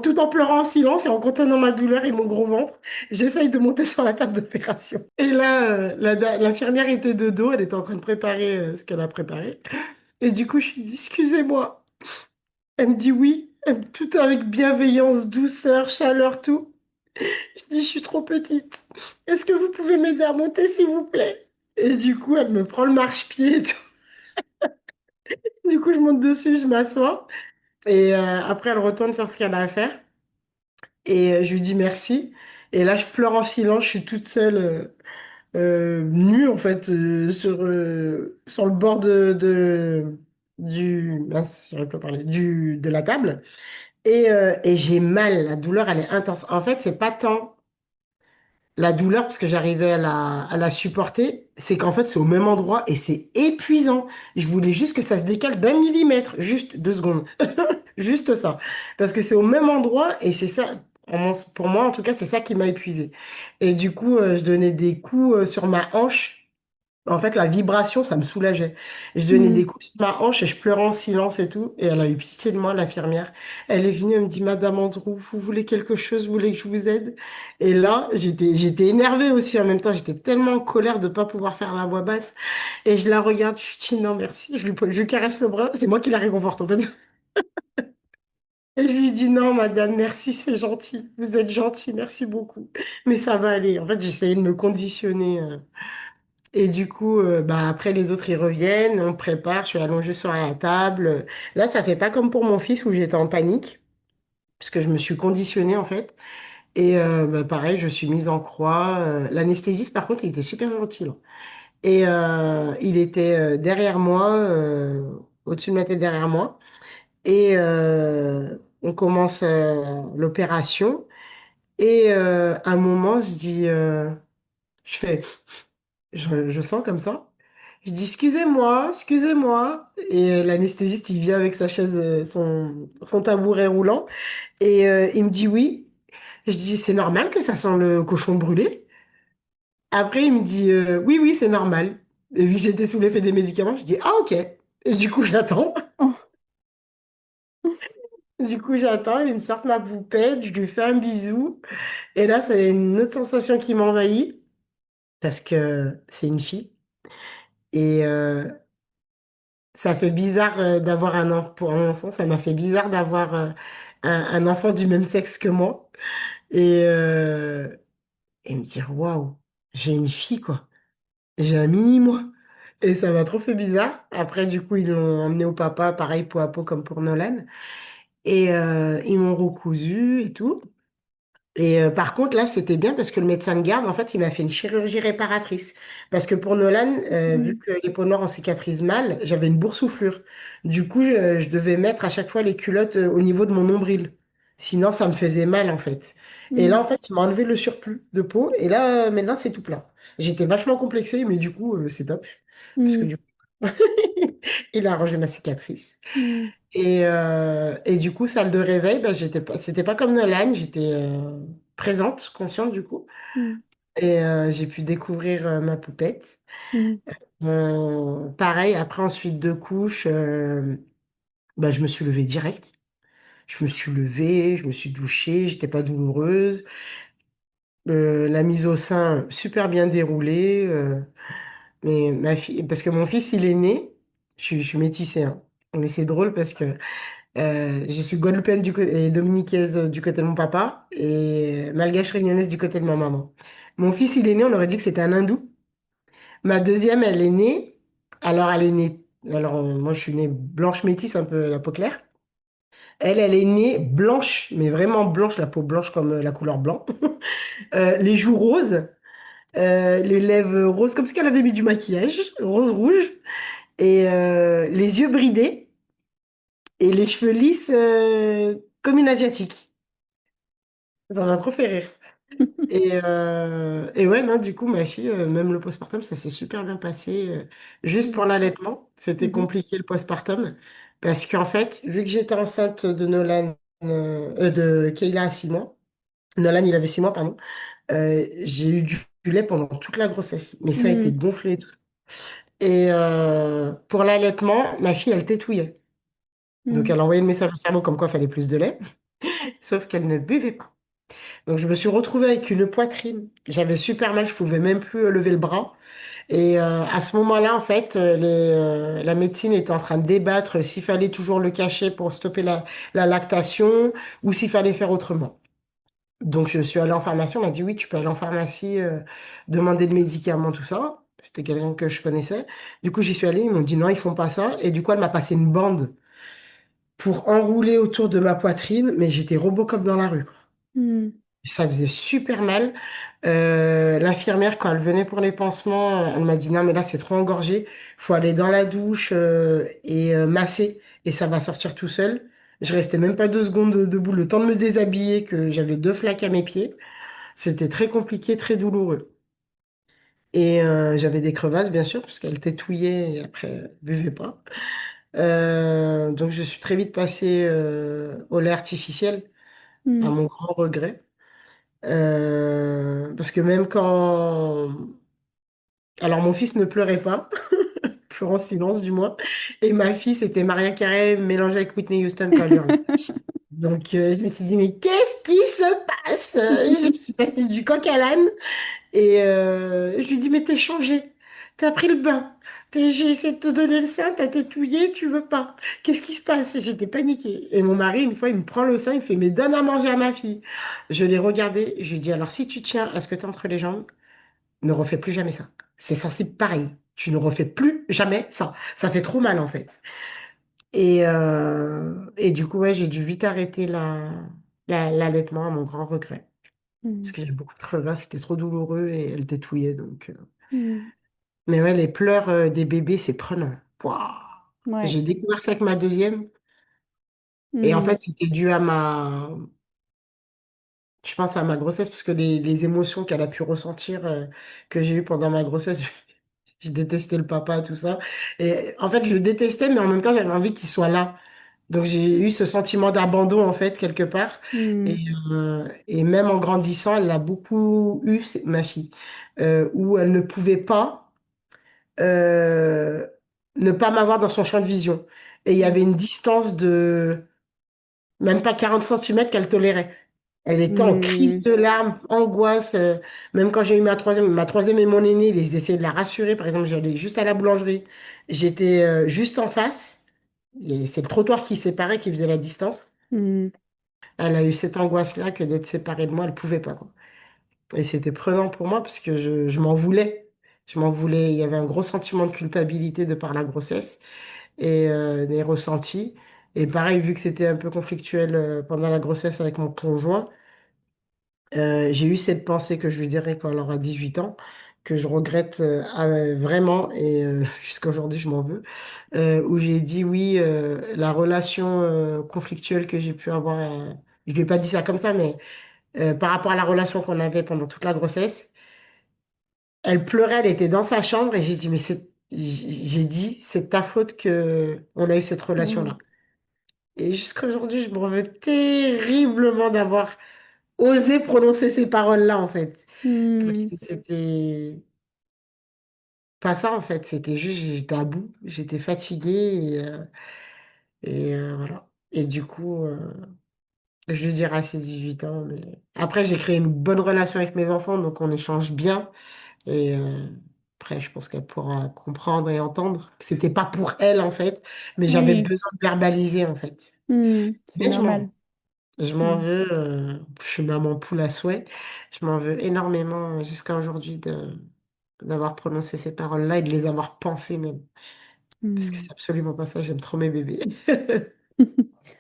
tout en pleurant en silence et en contenant ma douleur et mon gros ventre, j'essaye de monter sur la table d'opération. Et là, l'infirmière était de dos, elle était en train de préparer ce qu'elle a préparé. Et du coup, je lui dis, excusez-moi. Elle me dit oui. Tout avec bienveillance, douceur, chaleur, tout. Je dis, je suis trop petite. Est-ce que vous pouvez m'aider à monter, s'il vous plaît? Et du coup, elle me prend le marchepied et tout. Du coup, je monte dessus, je m'assois. Et après, elle retourne faire ce qu'elle a à faire. Et je lui dis merci. Et là, je pleure en silence. Je suis toute seule, nue, en fait, sur le bord j'arrive pas à parler, de la table. Et j'ai mal. La douleur, elle est intense. En fait, c'est pas tant la douleur, parce que j'arrivais à la supporter, c'est qu'en fait, c'est au même endroit et c'est épuisant. Je voulais juste que ça se décale d'1 millimètre, juste 2 secondes. Juste ça. Parce que c'est au même endroit et c'est ça, pour moi en tout cas, c'est ça qui m'a épuisée. Et du coup, je donnais des coups sur ma hanche. En fait, la vibration, ça me soulageait. Je donnais des Mm. coups sur ma hanche et je pleurais en silence et tout. Et elle a eu pitié de moi, l'infirmière. Elle est venue, elle me dit, Madame Andrew, vous voulez quelque chose? Vous voulez que je vous aide? Et là, j'étais énervée aussi en même temps. J'étais tellement en colère de ne pas pouvoir faire la voix basse. Et je la regarde, je dis non, merci. Je lui caresse le bras. C'est moi qui la réconforte, en fait. Et je lui dis non, madame, merci, c'est gentil. Vous êtes gentil, merci beaucoup. Mais ça va aller. En fait, j'essayais de me conditionner. Et du coup, bah, après, les autres, ils reviennent, on prépare, je suis allongée sur la table. Là, ça fait pas comme pour mon fils où j'étais en panique, puisque je me suis conditionnée, en fait. Et bah, pareil, je suis mise en croix. L'anesthésiste, par contre, il était super gentil, là. Et il était derrière moi, au-dessus de ma tête derrière moi. Et on commence l'opération. Et à un moment, je fais, je sens comme ça. Je dis, excusez-moi, excusez-moi. Et l'anesthésiste, il vient avec sa chaise, son tabouret roulant. Et il me dit oui. Je dis, c'est normal que ça sent le cochon brûlé. Après, il me dit, oui, oui, c'est normal. Et vu que j'étais sous l'effet des médicaments, je dis, ah, ok. Et du coup, j'attends. Oh. Du coup, j'attends. Il me sort ma poupette, je lui fais un bisou. Et là, c'est une autre sensation qui m'envahit parce que c'est une fille. Et ça fait bizarre d'avoir un enfant. Pour mon sens, ça m'a fait bizarre d'avoir un enfant du même sexe que moi. Et, et me dire, waouh, j'ai une fille, quoi. J'ai un mini moi. Et ça m'a trop fait bizarre. Après, du coup, ils l'ont emmené au papa, pareil, peau à peau, comme pour Nolan. Et ils m'ont recousu et tout. Et par contre, là, c'était bien parce que le médecin de garde, en fait, il m'a fait une chirurgie réparatrice. Parce que pour Nolan, vu Mm. que les peaux noires ont cicatrisent mal, j'avais une boursouflure. Du coup, je devais mettre à chaque fois les culottes au niveau de mon nombril. Sinon, ça me faisait mal, en fait. Et là, Mm. en fait, il m'a enlevé le surplus de peau. Et là, maintenant, c'est tout plat. J'étais vachement complexée, mais du coup, c'est top. Parce que Mm. du coup, il a arrangé ma cicatrice. Mm. Et du coup, salle de réveil, bah, c'était pas comme Nolan, j'étais présente, consciente du coup. Mm. Et j'ai pu découvrir ma poupette. Mm. Pareil, après ensuite deux couches, bah, je me suis levée direct. Je me suis levée, je me suis douchée, j'étais pas douloureuse. La mise au sein, super bien déroulée. Mais ma fille, parce que mon fils, il est né, je suis métissée, hein. Mais c'est drôle parce que je suis guadeloupéenne et dominicaise du côté de mon papa et malgache réunionnaise du côté de ma maman. Mon fils, il est né, on aurait dit que c'était un hindou. Ma deuxième, elle est née. Alors, elle est née. Alors, moi, je suis née blanche métisse, un peu la peau claire. Elle est née blanche, mais vraiment blanche, la peau blanche comme la couleur blanc. Les joues roses, les lèvres roses, comme si elle avait mis du maquillage, rose-rouge. Et les yeux bridés et les cheveux lisses comme une asiatique. Ça m'a trop fait rire. Et ouais, non, du coup, ma fille, même le postpartum, ça s'est super bien passé. Juste pour Mm. l'allaitement, c'était Mhm. compliqué le postpartum. Parce qu'en fait, vu que j'étais enceinte de Nolan, de Kayla à 6 mois, Nolan, il avait 6 mois, pardon, j'ai eu du lait pendant toute la grossesse. Mais ça a été Mm. gonflé et tout ça. Et pour l'allaitement, ma fille, elle tétouillait. Donc, Mm. elle envoyait le message au cerveau comme quoi il fallait plus de lait, sauf qu'elle ne buvait pas. Donc, je me suis retrouvée avec une poitrine. J'avais super mal, je pouvais même plus lever le bras. Et à ce moment-là, en fait, la médecine était en train de débattre s'il fallait toujours le cacher pour stopper la lactation ou s'il fallait faire autrement. Donc, je suis allée en pharmacie. On m'a dit, oui, tu peux aller en pharmacie, demander des médicaments, tout ça. C'était quelqu'un que je connaissais. Du coup, j'y suis allée. Ils m'ont dit, non, ils font pas ça. Et du coup, elle m'a passé une bande pour enrouler autour de ma poitrine, mais j'étais Robocop dans la rue. Hmm. Ça faisait super mal. L'infirmière, quand elle venait pour les pansements, elle m'a dit, non, mais là, c'est trop engorgé. Il faut aller dans la douche et masser, et ça va sortir tout seul. Je restais même pas 2 secondes debout, le temps de me déshabiller, que j'avais 2 flaques à mes pieds. C'était très compliqué, très douloureux. Et j'avais des crevasses, bien sûr, parce qu'elle tétouillait et après, elle buvait pas. Donc, je suis très vite passée au lait artificiel, à Hmm. mon grand regret. Parce que même quand... Alors, mon fils ne pleurait pas, plus en silence du moins, et ma fille, c'était Maria Carey mélangée avec Whitney Houston quand elle hurlait. Donc, je me suis dit, mais qu'est-ce qui se passe? Je me suis passée du coq à l'âne. Et je lui dis, mais t'es changé. T'as pris le bain. J'ai essayé de te donner le sein, t'as tétouillé, tu veux pas. Qu'est-ce qui se passe? Et j'étais paniquée. Et mon mari, une fois, il me prend le sein, il me fait, mais donne à manger à ma fille. Je l'ai regardé, je lui ai dit, alors si tu tiens à ce que t'as entre les jambes, ne refais plus jamais ça. C'est censé être pareil. Tu ne refais plus jamais ça. Ça fait trop mal, en fait. Et du coup, ouais, j'ai dû vite arrêter l'allaitement à mon grand regret. Parce Hmm. que j'ai beaucoup de crevasses, c'était trop douloureux et elle tétouillait, donc... Hmm. Mais ouais, les pleurs des bébés, c'est prenant. Waouh. Ouais. J'ai découvert ça avec ma deuxième. Et en Hmm. fait, c'était dû à je pense à ma grossesse, parce que les émotions qu'elle a pu ressentir, que j'ai eues pendant ma grossesse, j'ai détesté le papa, tout ça. Et en fait, je le détestais, mais en même temps, j'avais envie qu'il soit là. Donc, j'ai eu ce sentiment d'abandon, en fait, quelque part. Et, Hmm. et même en grandissant, elle l'a beaucoup eu, ma fille, où elle ne pouvait pas. euh, ne pas m'avoir dans son champ de vision. Et il y avait une distance de même pas 40 centimètres qu'elle tolérait. Elle était en crise Hmm. de larmes, angoisse. Même quand j'ai eu ma troisième et mon aîné, ils essayaient de la rassurer. Par exemple, j'allais juste à la boulangerie. J'étais juste en face. Et c'est le trottoir qui séparait, qui faisait la distance. Hmm. Elle a eu cette angoisse-là que d'être séparée de moi, elle pouvait pas, quoi. Et c'était prenant pour moi parce que je m'en voulais. Je m'en voulais. Il y avait un gros sentiment de culpabilité de par la grossesse et des ressentis. Et pareil, vu que c'était un peu conflictuel pendant la grossesse avec mon conjoint, j'ai eu cette pensée que je lui dirai quand elle aura 18 ans, que je regrette vraiment, et jusqu'à aujourd'hui je m'en veux, où j'ai dit oui, la relation conflictuelle que j'ai pu avoir, je lui ai pas dit ça comme ça, mais par rapport à la relation qu'on avait pendant toute la grossesse, elle pleurait, elle était dans sa chambre, et j'ai dit, mais j'ai dit, c'est de ta faute que on a eu cette Hmm. relation-là. Et jusqu'à aujourd'hui, je m'en veux terriblement d'avoir osé prononcer ces paroles-là, en fait. Parce Hmm. que c'était pas ça, en fait. C'était juste, j'étais à bout, j'étais fatiguée et voilà. Et du coup, je lui dirai à ses 18 ans. Mais après, j'ai créé une bonne relation avec mes enfants, donc on échange bien. Et après, je pense qu'elle pourra comprendre et entendre que c'était pas pour elle, en fait, mais j'avais Oui. besoin de verbaliser, en fait. Hmm. C'est Mais je m'en normal. veux. Je m'en Hmm. veux, je suis maman poule à souhait. Je m'en veux énormément jusqu'à aujourd'hui d'avoir prononcé ces paroles-là et de les avoir pensées même. Parce que Hmm. c'est absolument pas ça, j'aime trop mes bébés.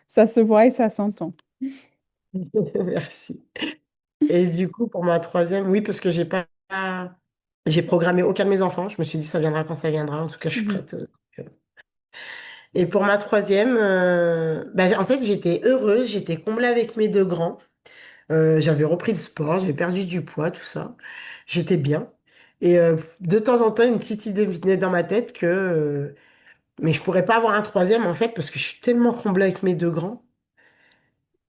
Ça se voit et ça s'entend. Merci. Et du coup, pour ma troisième, oui, parce que j'ai programmé aucun de mes enfants. Je me suis dit, ça viendra quand ça viendra. En tout cas, je suis Mhm. prête. Et pour ma troisième, en fait, j'étais heureuse, j'étais comblée avec mes 2 grands. J'avais repris le sport, j'avais perdu du poids, tout ça. J'étais bien. Et de temps en temps, une petite idée me venait dans ma tête mais je pourrais pas avoir un troisième en fait, parce que je suis tellement comblée avec mes 2 grands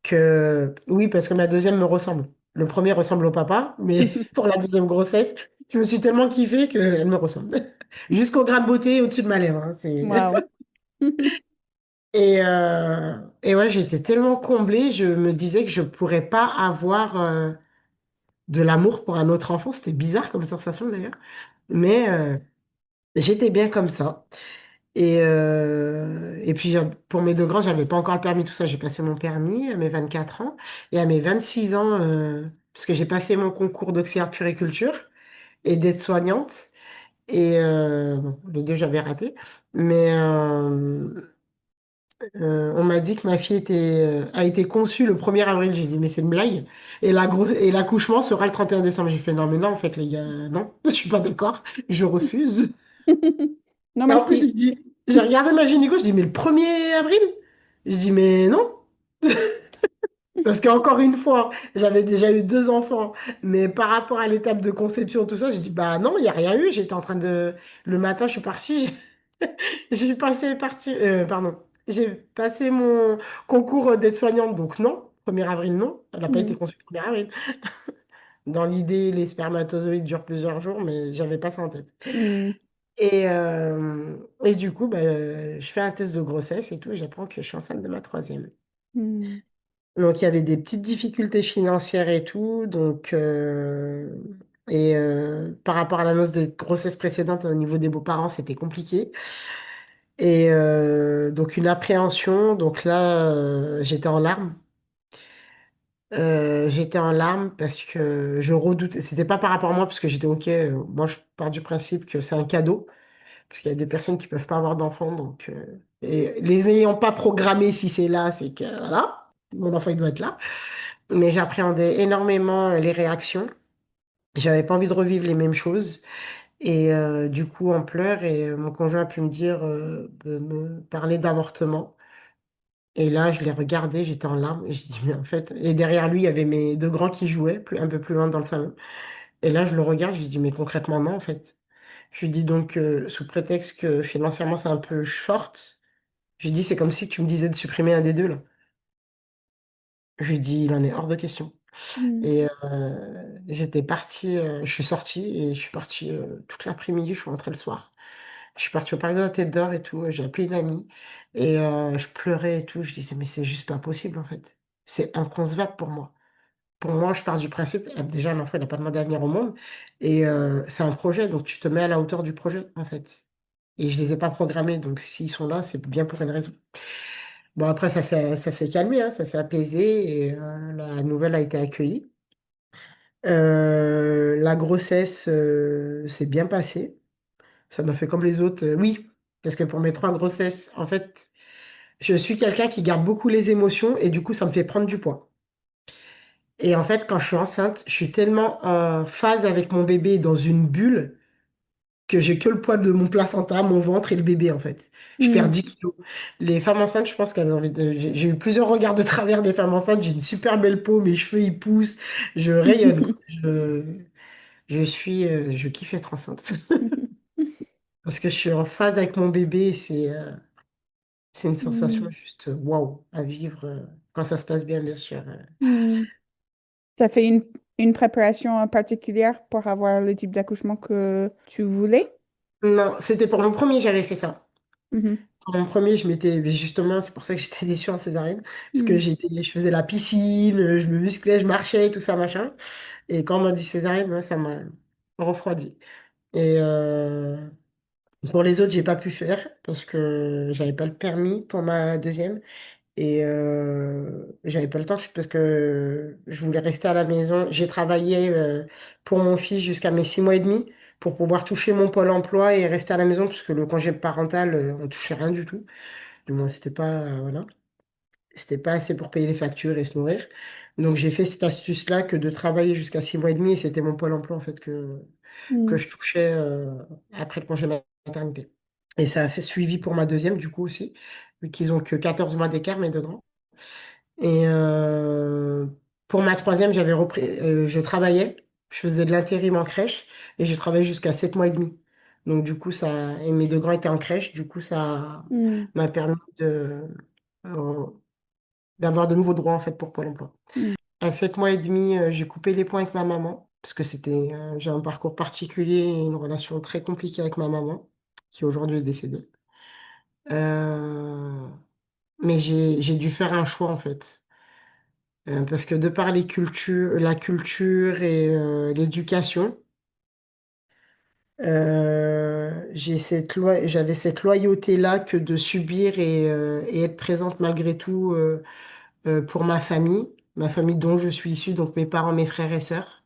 que, oui, parce que ma deuxième me ressemble. Le premier ressemble au papa, mais pour la deuxième grossesse, je me suis tellement kiffée qu'elle me ressemble. Jusqu'au grain de beauté au-dessus de ma lèvre, hein, Wow. et ouais, j'étais tellement comblée, je me disais que je pourrais pas avoir de l'amour pour un autre enfant. C'était bizarre comme sensation d'ailleurs. Mais j'étais bien comme ça. Et puis, pour mes deux grands, j'avais pas encore le permis, tout ça. J'ai passé mon permis à mes 24 ans. Et à mes 26 ans, parce que j'ai passé mon concours d'auxiliaire puériculture et d'aide-soignante. Et bon, les deux, j'avais raté. Mais on m'a dit que ma fille a été conçue le 1er avril. J'ai dit, mais c'est une blague. Et l'accouchement sera le 31 décembre. J'ai fait, non, mais non, en fait, les gars, non, je suis pas d'accord. Je refuse. Non, Et en plus, merci. j'ai regardé ma gynéco, je dis, mais le 1er avril? Je dis, mais non. Parce qu'encore une fois, j'avais déjà eu deux enfants, mais par rapport à l'étape de conception, tout ça, je dis, bah non, il n'y a rien eu. J'étais en train de. Le matin, je suis partie. Pardon. J'ai passé mon concours d'aide-soignante, donc non. 1er avril, non. Elle n'a pas été Mm, conçue le 1er avril. Dans l'idée, les spermatozoïdes durent plusieurs jours, mais j'avais pas ça en tête. mm, Et du coup, bah, je fais un test de grossesse et tout, et j'apprends que je suis enceinte de ma troisième. mm, Donc, il y avait des petites difficultés financières et tout. Donc, par rapport à l'annonce des grossesses précédentes au niveau des beaux-parents, c'était compliqué. Et donc, une appréhension. Donc là, j'étais en larmes. J'étais en larmes parce que je redoutais. C'était pas par rapport à moi, parce que j'étais OK. Moi, je pars du principe que c'est un cadeau. Parce qu'il y a des personnes qui peuvent pas avoir d'enfants. Donc, et les ayant pas programmés, si c'est là, c'est que voilà, mon enfant, il doit être là. Mais j'appréhendais énormément les réactions. J'avais pas envie de revivre les mêmes choses. Et du coup, on pleure et mon conjoint a pu me dire, de me parler d'avortement. Et là, je l'ai regardé, j'étais en larmes. Et je dis, mais en fait, et derrière lui, il y avait mes deux grands qui jouaient, un peu plus loin dans le salon. Et là, je le regarde, je lui dis, mais concrètement, non, en fait. Je lui dis donc, sous prétexte que financièrement, c'est un peu short, je lui dis, c'est comme si tu me disais de supprimer un des deux, là. Je lui dis, il en est hors de question. mm, Et j'étais partie, je suis sortie et je suis partie toute l'après-midi, je suis rentrée le soir. Je suis partie au parc de la Tête d'Or et tout, j'ai appelé une amie et je pleurais et tout. Je disais, mais c'est juste pas possible en fait. C'est inconcevable pour moi. Pour moi, je pars du principe, déjà, un enfant, il n'a pas demandé à venir au monde et c'est un projet, donc tu te mets à la hauteur du projet en fait. Et je les ai pas programmés, donc s'ils sont là, c'est bien pour une raison. Bon, après, ça s'est calmé, hein, ça s'est apaisé et la nouvelle a été accueillie. La grossesse s'est bien passée. Ça m'a fait comme les autres. Oui, parce que pour mes trois grossesses, en fait, je suis quelqu'un qui garde beaucoup les émotions et du coup, ça me fait prendre du poids. Et en fait, quand je suis enceinte, je suis tellement en phase avec mon bébé dans une bulle que j'ai que le poids de mon placenta, mon ventre et le bébé, en fait. Je perds mm. 10 kilos. Les femmes enceintes, je pense qu'elles ont envie de... J'ai eu plusieurs regards de travers des femmes enceintes. J'ai une super belle peau, mes cheveux, ils poussent. Je rayonne, quoi. Je kiffe être enceinte. Parce que je suis en phase avec mon bébé et c'est une sensation Mm, juste waouh à vivre quand ça se passe bien, bien sûr. mm. T'as fait une préparation particulière pour avoir le type d'accouchement que tu voulais? Non, c'était pour mon premier, j'avais fait ça. Mhm, Pour mon premier, je m'étais, mais justement, c'est pour ça que j'étais déçue en césarienne. Parce que mm, je faisais la piscine, je me musclais, je marchais, tout ça, machin. Et quand on m'a dit césarienne, ouais, ça m'a refroidi. Et pour les autres, j'ai pas pu faire parce que j'avais pas le permis pour ma deuxième. Et j'avais pas le temps parce que je voulais rester à la maison. J'ai travaillé pour mon fils jusqu'à mes 6 mois et demi pour pouvoir toucher mon pôle emploi et rester à la maison parce que le congé parental, on touchait rien du tout. Du moins, c'était pas, voilà, c'était pas assez pour payer les factures et se nourrir. Donc, j'ai fait cette astuce-là que de travailler jusqu'à 6 mois et demi et c'était mon pôle emploi en fait que mm, je touchais après le congé maternité. Et ça a fait suivi pour ma deuxième, du coup aussi, vu qu'ils ont que 14 mois d'écart, mes deux grands. Et pour ma troisième, j'avais repris, je travaillais, je faisais de l'intérim en crèche et je travaillais jusqu'à 7 mois et demi. Donc du coup, et mes deux grands étaient en crèche, du coup, ça mm, m'a permis euh, d'avoir de nouveaux droits en fait pour Pôle emploi. mm, À 7 mois et demi, j'ai coupé les ponts avec ma maman parce que j'ai un parcours particulier et une relation très compliquée avec ma maman qui aujourd'hui est décédée. Euh, mais j'ai dû faire un choix en fait. Parce que de par la culture et l'éducation, J'avais cette loyauté-là que de subir et être présente malgré tout pour ma famille dont je suis issue, donc mes parents, mes frères et sœurs.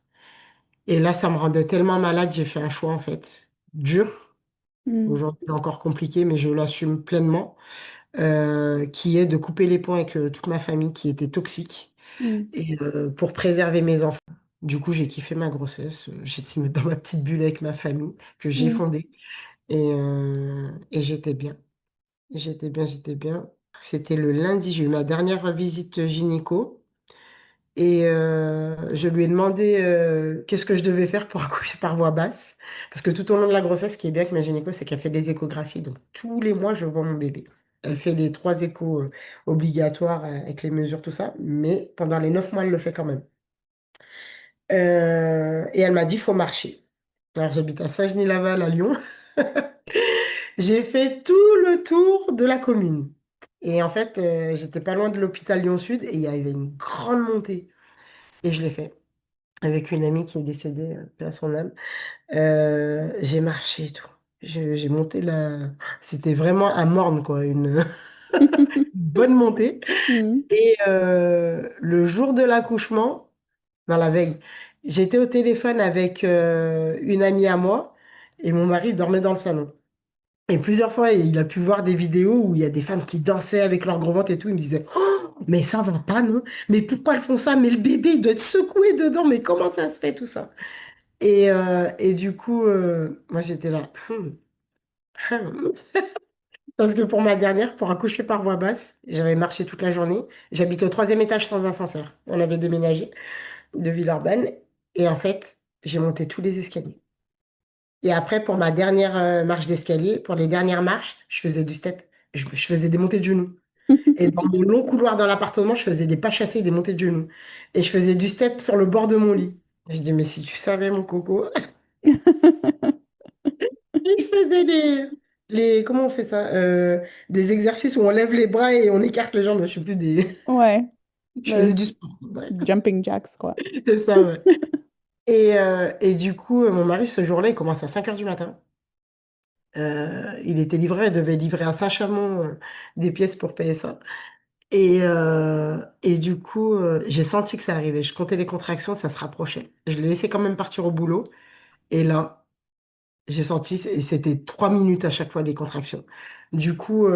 Et là, ça me rendait tellement malade, j'ai fait un choix en fait dur. Mm, Aujourd'hui, il est encore compliqué, mais je l'assume pleinement, qui est de couper les ponts avec toute ma famille qui était toxique mm, et pour préserver mes enfants. Du coup, j'ai kiffé ma grossesse. J'étais dans ma petite bulle avec ma famille que j'ai mm, fondée et j'étais bien. J'étais bien, j'étais bien. C'était le lundi, j'ai eu ma dernière visite gynéco et je lui ai demandé qu'est-ce que je devais faire pour accoucher par voie basse. Parce que tout au long de la grossesse, ce qui est bien avec ma gynéco, c'est qu'elle fait des échographies. Donc tous les mois, je vois mon bébé. Elle fait les 3 échos obligatoires avec les mesures, tout ça. Mais pendant les 9 mois, elle le fait quand même. Et elle m'a dit, il faut marcher. Alors j'habite à Saint-Genis-Laval, à Lyon. J'ai fait tout le tour de la commune. Et en fait, j'étais pas loin de l'hôpital Lyon-Sud et il y avait une grande montée. Et je l'ai fait avec une amie qui est décédée, paix à son âme. J'ai marché et tout. J'ai monté la... C'était vraiment à morne, quoi, une bonne montée. mm. Et le jour de l'accouchement, dans la veille, j'étais au téléphone avec une amie à moi et mon mari dormait dans le salon. Et plusieurs fois, il a pu voir des vidéos où il y a des femmes qui dansaient avec leur gros ventre et tout. Il me disait, oh, mais ça va pas, non? Mais pourquoi elles font ça? Mais le bébé, il doit être secoué dedans. Mais comment ça se fait, tout ça? Et du coup, moi, j'étais là. Hum. Parce que pour ma dernière, pour accoucher par voie basse, j'avais marché toute la journée. J'habite au 3e étage sans ascenseur. On avait déménagé de Villeurbanne. Et en fait, j'ai monté tous les escaliers. Et après, pour ma dernière marche d'escalier, pour les dernières marches, je faisais du step. Je faisais des montées de genoux. Et dans mon long couloir dans l'appartement, je faisais des pas chassés et des montées de genoux. Et je faisais du step sur le bord de mon lit. Je dis, mais si tu savais, mon coco, je faisais comment on fait ça? Des exercices où on lève les bras et on écarte les jambes. Je sais plus des. Ouais, Je faisais le du sport. Ouais, jumping jacks, quoi. c'est ça, ouais. Et du coup, mon mari, ce jour-là, il commence à 5 heures du matin. Il était livré, il devait livrer à Saint-Chamond des pièces pour payer ça. Et du coup, j'ai senti que ça arrivait. Je comptais les contractions, ça se rapprochait. Je l'ai laissé quand même partir au boulot. Et là, j'ai senti, et c'était 3 minutes à chaque fois les contractions. Du coup,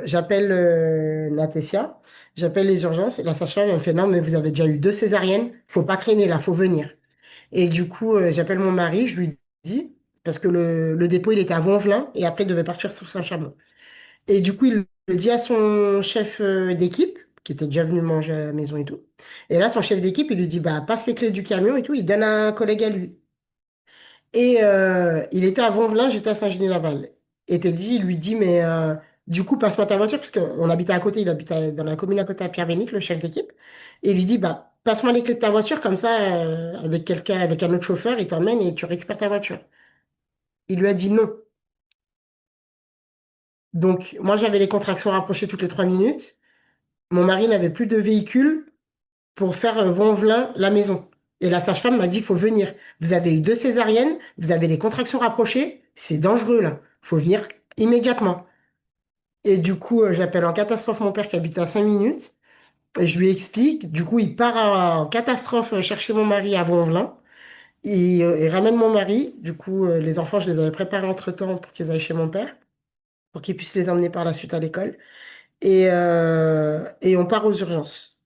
j'appelle Natessia, j'appelle les urgences. Et la sage-femme, elle me fait, non, mais vous avez déjà eu 2 césariennes, faut pas traîner là, faut venir. Et du coup, j'appelle mon mari, je lui dis, parce que le dépôt, il était à Vonvelin, et après, il devait partir sur Saint-Chamond. Et du coup, il le dit à son chef d'équipe, qui était déjà venu manger à la maison et tout. Et là, son chef d'équipe, il lui dit, bah, passe les clés du camion et tout. Il donne à un collègue à lui. Et il était à Vaux-en-Velin, j'étais à Saint-Genis-Laval. Et Teddy, il lui dit, mais du coup, passe-moi ta voiture, parce qu'on habitait à côté, il habitait dans la commune à côté à Pierre-Bénite, le chef d'équipe. Et il lui dit, bah, passe-moi les clés de ta voiture, comme ça, avec quelqu'un, avec un autre chauffeur, il t'emmène et tu récupères ta voiture. Il lui a dit non. Donc, moi, j'avais les contractions rapprochées toutes les 3 minutes. Mon mari n'avait plus de véhicule pour faire Vaux-en-Velin, la maison. Et la sage-femme m'a dit, il faut venir. Vous avez eu 2 césariennes, vous avez les contractions rapprochées, c'est dangereux là. Il faut venir immédiatement. Et du coup, j'appelle en catastrophe mon père qui habite à 5 minutes. Et je lui explique. Du coup, il part en catastrophe chercher mon mari à Vaux-en-Velin. Il ramène mon mari. Du coup, les enfants, je les avais préparés entre-temps pour qu'ils aillent chez mon père, pour qu'ils puissent les emmener par la suite à l'école. Et on part aux urgences.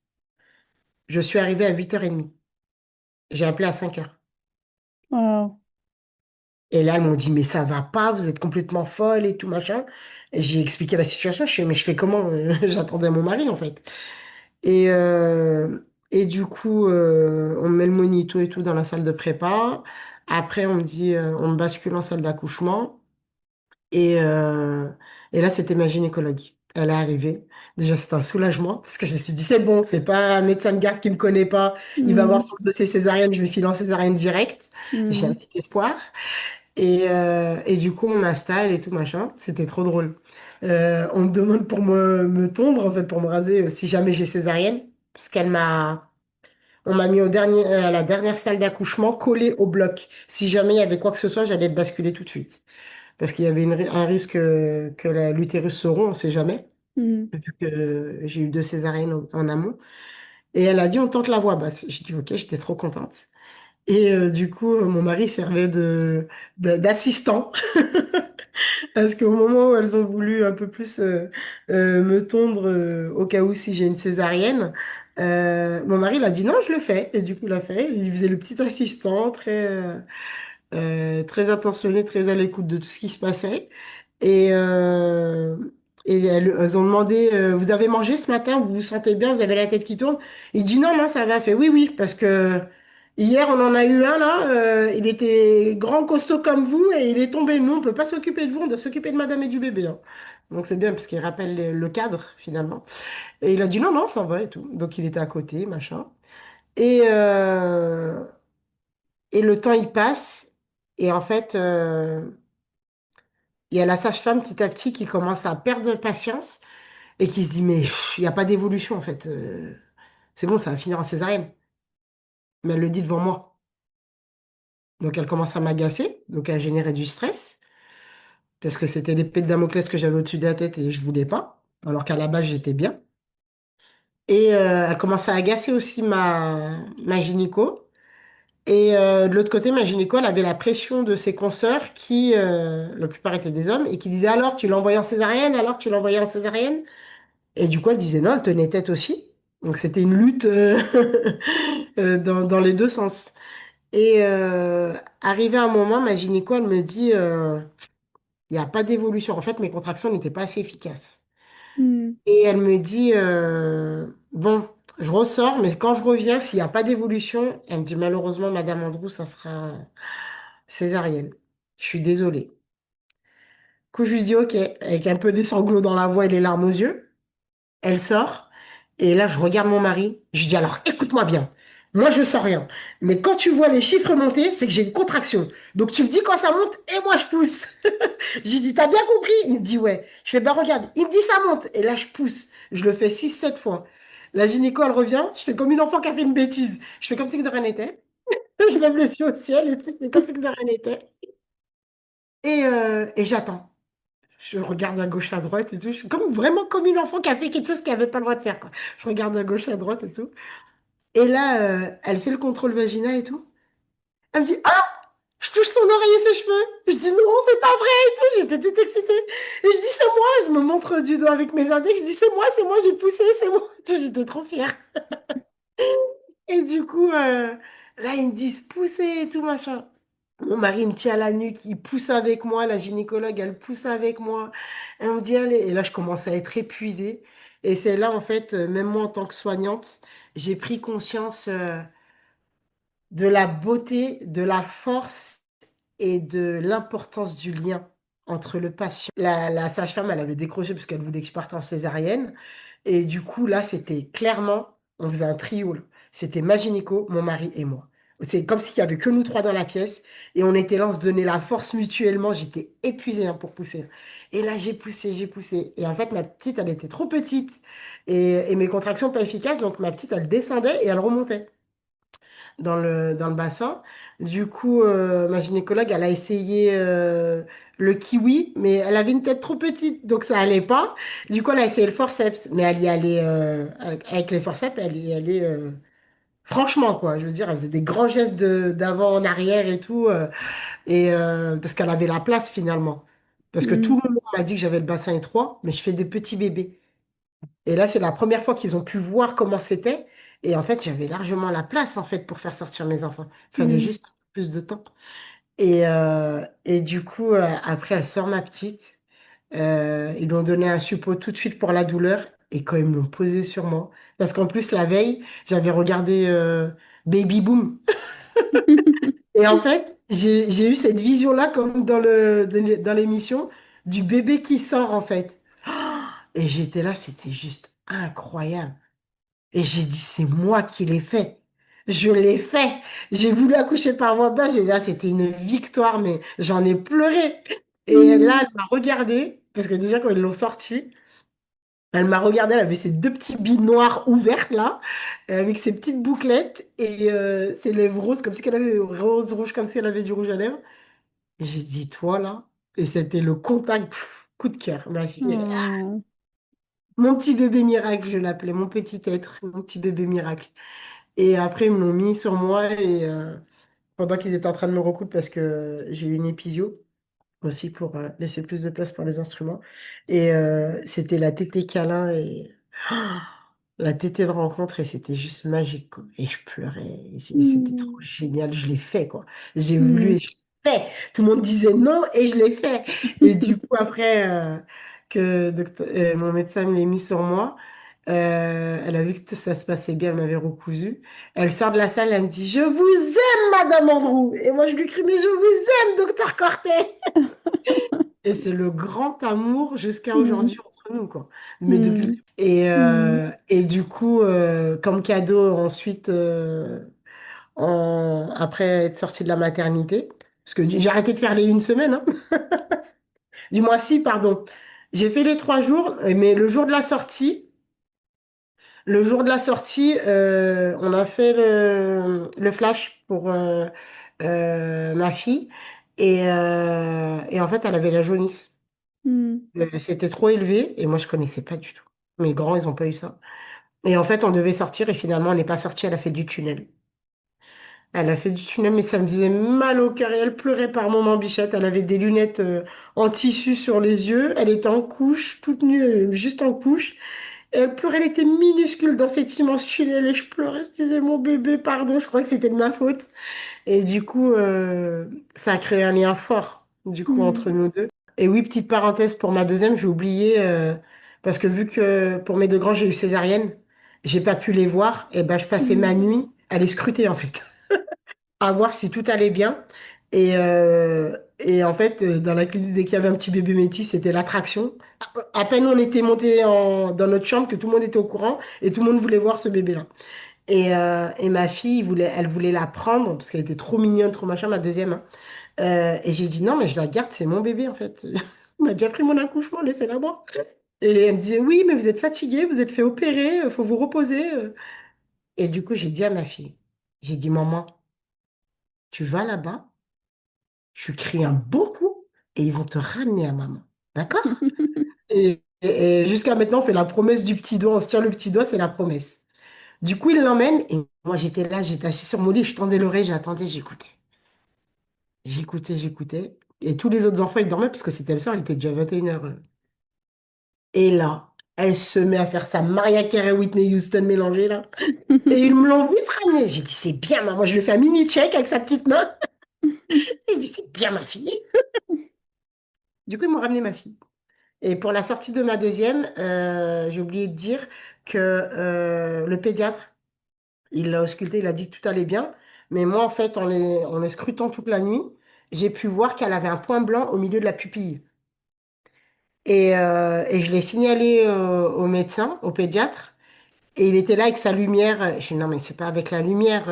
Je suis arrivée à 8h30. J'ai appelé à 5 heures. Wow. Et là, elles m'ont dit, mais ça va pas, vous êtes complètement folle et tout, machin. Et j'ai expliqué la situation. Je fais, mais je fais comment? J'attendais mon mari, en fait. Et, euh, et du coup, on me met le monito et tout dans la salle de prépa. Après, on me dit, on me bascule en salle d'accouchement. Et, euh, et là, c'était ma gynécologue. Elle est arrivée. Déjà, c'était un soulagement parce que je me suis dit, c'est bon, c'est pas un médecin de garde qui me connaît pas. Il va voir Mm, sur le dossier césarienne, je vais filer en césarienne direct. J'ai un mm. petit espoir. Et du coup, on m'installe et tout machin. C'était trop drôle. On me demande pour me tondre, en fait, pour me raser, si jamais j'ai césarienne. Parce qu'elle m'a. On m'a mis à la dernière salle d'accouchement, collée au bloc. Si jamais il y avait quoi que ce soit, j'allais basculer tout de suite. Parce qu'il y avait un risque que l'utérus se rompt, on ne sait jamais. Mhm. Vu que j'ai eu deux césariennes en amont. Et elle a dit, on tente la voix basse. J'ai dit, ok, j'étais trop contente. Et du coup, mon mari servait d'assistant. Parce qu'au moment où elles ont voulu un peu plus me tondre au cas où si j'ai une césarienne, mon mari il a dit non, je le fais. Et du coup, il l'a fait. Il faisait le petit assistant, très attentionné, très à l'écoute de tout ce qui se passait. Et, euh, et elles ont demandé, vous avez mangé ce matin, vous vous sentez bien, vous avez la tête qui tourne? Il dit non, non, ça va. Fait oui, oui, parce que hier on en a eu un là, il était grand, costaud comme vous et il est tombé. Nous, on peut pas s'occuper de vous, on doit s'occuper de madame et du bébé, hein. Donc c'est bien parce qu'il rappelle le cadre finalement. Et il a dit non, non, ça va et tout. Donc il était à côté, machin. Et, euh, et le temps il passe et en fait. Il y a la sage-femme petit à petit qui commence à perdre patience et qui se dit, mais il n'y a pas d'évolution en fait. C'est bon, ça va finir en césarienne. Mais elle le dit devant moi. Donc elle commence à m'agacer, donc à générer du stress, parce que c'était l'épée de Damoclès que j'avais au-dessus de la tête et je voulais pas, alors qu'à la base j'étais bien. Et elle commence à agacer aussi ma gynéco. Et de l'autre côté, ma gynéco, elle avait la pression de ses consoeurs qui, la plupart étaient des hommes, et qui disaient, alors tu l'as envoyé en césarienne, alors tu l'as envoyé en césarienne. Et du coup, elle disait non, elle tenait tête aussi. Donc c'était une lutte dans les deux sens. Et arrivé à un moment, ma gynéco, elle me dit, il n'y a pas d'évolution. En fait, mes contractions n'étaient pas assez efficaces. Mhm. Et elle me dit, bon, je ressors, mais quand je reviens, s'il n'y a pas d'évolution, elle me dit, malheureusement, Madame Andrew, ça sera césarienne. Je suis désolée. Du coup, je lui dis, ok, avec un peu des sanglots dans la voix et les larmes aux yeux. Elle sort et là, je regarde mon mari. Je dis alors, écoute-moi bien. Moi, je sens rien. Mais quand tu vois les chiffres monter, c'est que j'ai une contraction. Donc, tu me dis quand ça monte et moi, je pousse. J'ai dit, t'as bien compris? Il me dit, ouais. Je fais, bah, regarde. Il me dit, ça monte. Et là, je pousse. Je le fais 6, 7 fois. La gynéco, elle revient. Je fais comme une enfant qui a fait une bêtise. Je fais comme si de rien n'était. Je lève les yeux au ciel et tout. Je fais comme si de rien n'était. Et j'attends. Je regarde à gauche, à droite et tout. Je suis comme, vraiment comme une enfant qui a fait quelque chose qu'elle n'avait pas le droit de faire, quoi. Je regarde à gauche, à droite et tout. Et là, elle fait le contrôle vaginal et tout. Elle me dit, ah, je touche son oreiller et ses cheveux. Je dis, non, c'est pas vrai et tout. J'étais toute excitée. Et je dis, c'est moi. Je me montre du doigt avec mes index. Je dis, c'est moi, j'ai poussé, c'est moi. J'étais trop fière. Et du coup, là, ils me disent, poussez et tout, machin. Mon mari me tient à la nuque, il pousse avec moi, la gynécologue, elle pousse avec moi. Elle me dit, allez. Et là, je commence à être épuisée. Et c'est là, en fait, même moi, en tant que soignante, j'ai pris conscience, de la beauté, de la force et de l'importance du lien entre le patient. La sage-femme, elle avait décroché parce qu'elle voulait que je parte en césarienne. Et du coup, là, c'était clairement, on faisait un trio, là. C'était ma gynéco, mon mari et moi. C'est comme s'il n'y avait que nous trois dans la pièce. Et on était là, on se donnait la force mutuellement. J'étais épuisée, hein, pour pousser. Et là, j'ai poussé, j'ai poussé. Et en fait, ma petite, elle était trop petite. Et mes contractions pas efficaces. Donc, ma petite, elle descendait et elle remontait dans le bassin. Du coup, ma gynécologue, elle a essayé le kiwi, mais elle avait une tête trop petite, donc ça allait pas. Du coup, elle a essayé le forceps, mais elle y allait, avec les forceps, elle y allait franchement, quoi. Je veux dire, elle faisait des grands gestes d'avant en arrière et tout, parce qu'elle avait la place finalement. Parce que tout Mhm. le monde m'a dit que j'avais le bassin étroit, mais je fais des petits bébés. Et là, c'est la première fois qu'ils ont pu voir comment c'était. Et en fait, j'avais largement la place en fait pour faire sortir mes enfants. Il fallait Mhm. juste un peu plus de temps. Et du coup, après, elle sort ma petite. Ils lui ont donné un suppôt tout de suite pour la douleur. Et quand ils me l'ont posé sur moi, parce qu'en plus, la veille, j'avais regardé Baby Boom. Et en fait, j'ai eu cette vision-là, comme dans l'émission, du bébé qui sort en fait. Et j'étais là, c'était juste incroyable. Et j'ai dit, c'est moi qui l'ai fait. Je l'ai fait. J'ai voulu accoucher par voie basse. J'ai dit, ah, c'était une victoire, mais j'en ai pleuré. Et là, Mhm. elle m'a regardé, parce que déjà, quand ils l'ont sorti, Elle m'a regardé, elle avait ses deux petits billes noires ouvertes là, avec ses petites bouclettes et ses lèvres roses, comme si qu'elle avait rose rouge, comme si elle avait du rouge à lèvres. Et j'ai dit, toi là, et c'était le contact, coup de cœur. Ma fille, Oh. mon petit bébé miracle, je l'appelais, mon petit être, mon petit bébé miracle. Et après, ils me l'ont mis sur moi et pendant qu'ils étaient en train de me recoudre parce que j'ai eu une épisio aussi pour laisser plus de place pour les instruments. Et c'était la tétée câlin et la tétée de rencontre et c'était juste magique, quoi. Et je pleurais. Et c'était trop Mm. génial. Je l'ai fait, quoi. J'ai voulu Mm. et je l'ai fait. Tout le monde disait non et je l'ai fait. Et du coup, après mon médecin me l'ait mis sur moi, elle a vu que tout ça se passait bien, elle m'avait recousu. Elle sort de la salle, elle me dit, je vous aime, Madame Andrew. Et moi, je lui crie, mais je vous aime, Docteur Cortet. Et c'est le grand amour jusqu'à Mm. aujourd'hui entre nous, quoi. Mais depuis. Mm. Et du coup, comme cadeau, ensuite, après être sortie de la maternité, parce que j'ai arrêté de faire les une semaine, hein. Du moins, si, pardon. J'ai fait les 3 jours, mais le jour de la sortie, on a fait le flash pour ma fille. Et en fait, elle avait la jaunisse. Mm. C'était trop élevé et moi, je connaissais pas du tout. Mes grands, ils n'ont pas eu ça. Et en fait, on devait sortir et finalement, on n'est pas sorti. Elle a fait du tunnel. Elle a fait du tunnel, mais ça me faisait mal au cœur et elle pleurait par moments, Bichette. Elle avait des lunettes en tissu sur les yeux. Elle était en couche, toute nue, juste en couche. Et elle pleurait, elle était minuscule dans cet immense tunnel et je pleurais. Je disais, mon bébé, pardon, je crois que c'était de ma faute. Et du coup, ça a créé un lien fort, du coup, Mm. entre nous deux. Et oui, petite parenthèse pour ma deuxième, j'ai oublié, parce que vu que pour mes deux grands, j'ai eu césarienne, j'ai pas pu les voir, et ben je passais ma Mm. nuit à les scruter, en fait, à voir si tout allait bien. Et en fait, dans la clinique, dès qu'il y avait un petit bébé métis, c'était l'attraction. À peine on était monté dans notre chambre que tout le monde était au courant et tout le monde voulait voir ce bébé-là. Et ma fille, elle voulait la prendre parce qu'elle était trop mignonne, trop machin, ma deuxième, hein. Et j'ai dit non, mais je la garde, c'est mon bébé en fait. On m'a déjà pris mon accouchement, laissez-la moi. Et elle me disait oui, mais vous êtes fatiguée, vous êtes fait opérer, il faut vous reposer. Et du coup, j'ai dit à ma fille, j'ai dit maman, tu vas là-bas, tu cries un bon coup et ils vont te ramener à maman. D'accord? Et jusqu'à maintenant, on fait la promesse du petit doigt, on se tient le petit doigt, c'est la promesse. Du coup, il l'emmène et moi j'étais là, j'étais assise sur mon lit, je tendais l'oreille, j'attendais, j'écoutais. J'écoutais, j'écoutais. Et tous les autres enfants, ils dormaient parce que c'était le soir, il était déjà 21h. Et là, elle se met à faire sa Mariah Carey, Whitney Houston mélangée là. Et ils me l'ont vite ramené. J'ai dit, c'est bien, maman. Je lui ai fait un mini check avec sa petite main. J'ai dit, c'est bien, ma fille. Du coup, ils m'ont ramené ma fille. Et pour la sortie de ma deuxième, j'ai oublié de dire que le pédiatre, il l'a ausculté, il a dit que tout allait bien. Mais moi, en fait, en les scrutant toute la nuit, j'ai pu voir qu'elle avait un point blanc au milieu de la pupille. Et je l'ai signalé au médecin, au pédiatre, et il était là avec sa lumière. Je dis, non, mais c'est pas avec la lumière,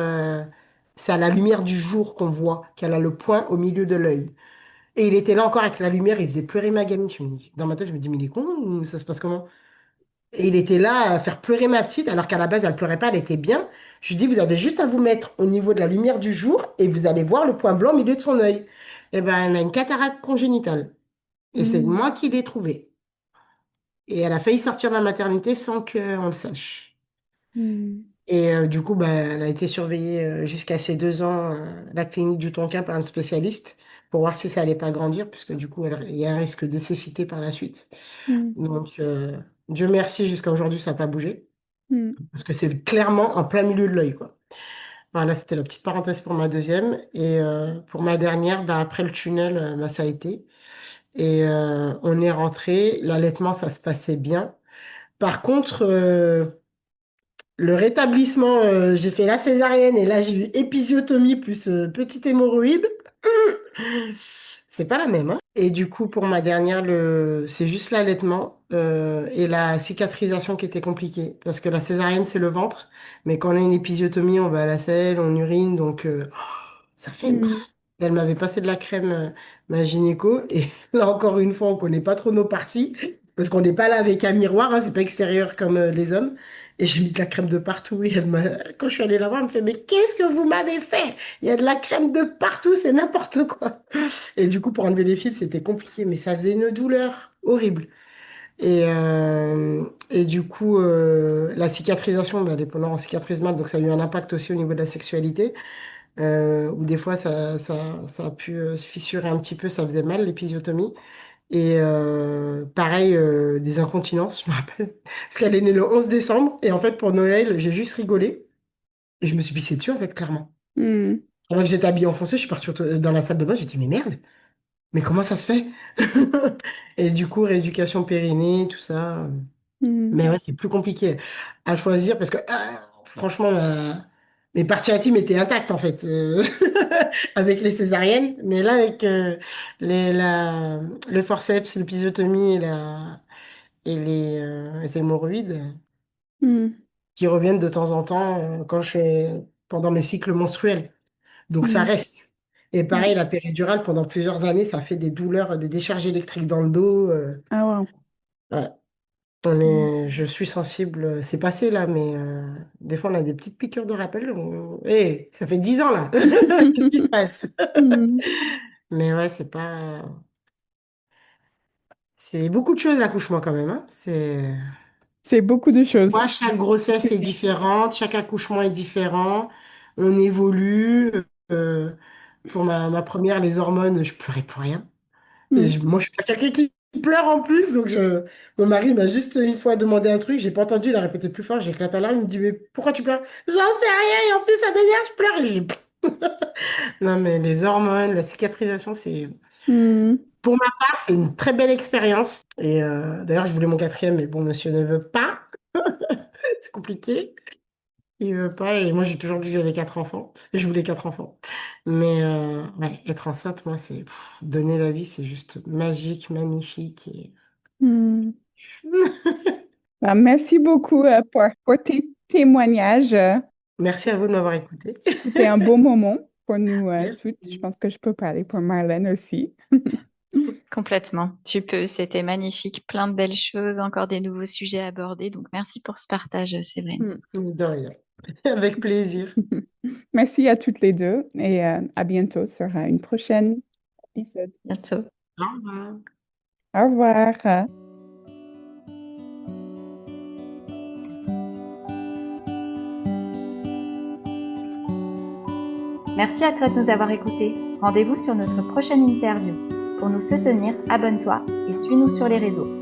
c'est à la lumière du jour qu'on voit qu'elle a le point au milieu de l'œil. Et il était là encore avec la lumière, il faisait pleurer ma gamine. Dans ma tête, je me dis, mais il est con ou ça se passe comment? Et il était là à faire pleurer ma petite, alors qu'à la base, elle pleurait pas, elle était bien. Je lui dis, vous avez juste à vous mettre au niveau de la lumière du jour et vous allez voir le point blanc au milieu de son œil. Eh ben, elle a une cataracte congénitale. Et c'est Mm. moi qui l'ai trouvée. Et elle a failli sortir de la maternité sans qu'on le sache. Mm. Et du coup, bah, elle a été surveillée jusqu'à ses 2 ans à la clinique du Tonkin par un spécialiste pour voir si ça allait pas grandir, puisque du coup, il y a un risque de cécité par la suite. Mm. Donc, Dieu merci, jusqu'à aujourd'hui, ça n'a pas bougé, Mm. parce que c'est clairement en plein milieu de l'œil, quoi. Voilà, c'était la petite parenthèse pour ma deuxième. Et pour ma dernière, bah, après le tunnel, bah, ça a été. Et on est rentré. L'allaitement, ça se passait bien. Par contre, le rétablissement, j'ai fait la césarienne et là j'ai eu épisiotomie plus petite hémorroïde. C'est pas la même, hein. Et du coup, pour ma dernière, c'est juste l'allaitement et la cicatrisation qui était compliquée. Parce que la césarienne, c'est le ventre. Mais quand on a une épisiotomie, on va à la selle, on urine. Donc, ça fait. Mm. Elle m'avait passé de la crème, ma gynéco. Et là, encore une fois, on connaît pas trop nos parties. Parce qu'on n'est pas là avec un miroir, hein, c'est pas extérieur comme les hommes. Et j'ai mis de la crème de partout. Et quand je suis allée la voir, elle me fait, mais qu'est-ce que vous m'avez fait? Il y a de la crème de partout, c'est n'importe quoi. Et du coup, pour enlever les fils, c'était compliqué, mais ça faisait une douleur horrible. Et du coup, la cicatrisation, bah, les pendants cicatrisent mal, donc ça a eu un impact aussi au niveau de la sexualité, où des fois ça a pu se fissurer un petit peu, ça faisait mal l'épisiotomie. Et pareil, des incontinences, je me rappelle. Parce qu'elle est née le 11 décembre, et en fait, pour Noël, j'ai juste rigolé, et je me suis pissé dessus, en fait, clairement. Hmm. Alors que j'étais habillée en foncé, je suis partie dans la salle de bain, j'ai dit, mais merde, mais comment ça se fait? Et du coup, rééducation périnée, tout ça. Hmm. Mais ouais, c'est plus compliqué à choisir parce que franchement, mes parties intimes étaient intactes en fait, avec les césariennes. Mais là, avec le forceps, l'épisiotomie et les hémorroïdes Hmm. qui reviennent de temps en temps pendant mes cycles menstruels. Donc ça Hmm. reste. Et Hmm. pareil, la péridurale, pendant plusieurs années, ça fait des douleurs, des décharges électriques dans le dos. Ah, wow. Ouais. Hmm. Je suis sensible, c'est passé là, mais des fois on a des petites piqûres de rappel. Hé, ça fait 10 ans là. Qu'est-ce qui se passe? Hmm. Mais ouais, c'est beaucoup de choses l'accouchement quand même, hein. C'est beaucoup de choses. Moi, chaque grossesse est différente, chaque accouchement est différent. On évolue. Euh, pour ma première, les hormones, je pleurais pour rien. Hmm. Moi, je suis pas quelqu'un qui pleure en plus, donc mon mari m'a juste une fois demandé un truc, j'ai pas entendu, il a répété plus fort, j'ai éclaté en larmes, il me dit, mais pourquoi tu pleures? J'en sais rien, et en plus ça m'énerve, je pleure, et Non, mais les hormones, la cicatrisation, Hmm. pour ma part, c'est une très belle expérience. Et d'ailleurs, je voulais mon quatrième, mais bon, monsieur ne veut pas, c'est compliqué. Il veut pas, et moi j'ai toujours dit que j'avais 4 enfants. Je voulais 4 enfants. Mais ouais, être enceinte, moi, donner la vie, c'est juste magique, magnifique. Hmm. Ben, merci beaucoup pour tes témoignages. Merci à vous de m'avoir écouté. C'était un beau moment pour nous toutes. Je Merci. pense que je peux parler pour Marlène aussi. Complètement. Tu peux. C'était magnifique. Plein de belles choses, encore des nouveaux sujets abordés. Donc, merci pour ce partage, Séverine. Hmm. De rien. Avec plaisir. Merci à toutes les deux et à bientôt sur une prochaine épisode. Bientôt. Au revoir. Au revoir. Merci à toi de nous avoir écoutés. Rendez-vous sur notre prochaine interview. Pour nous soutenir, abonne-toi et suis-nous sur les réseaux.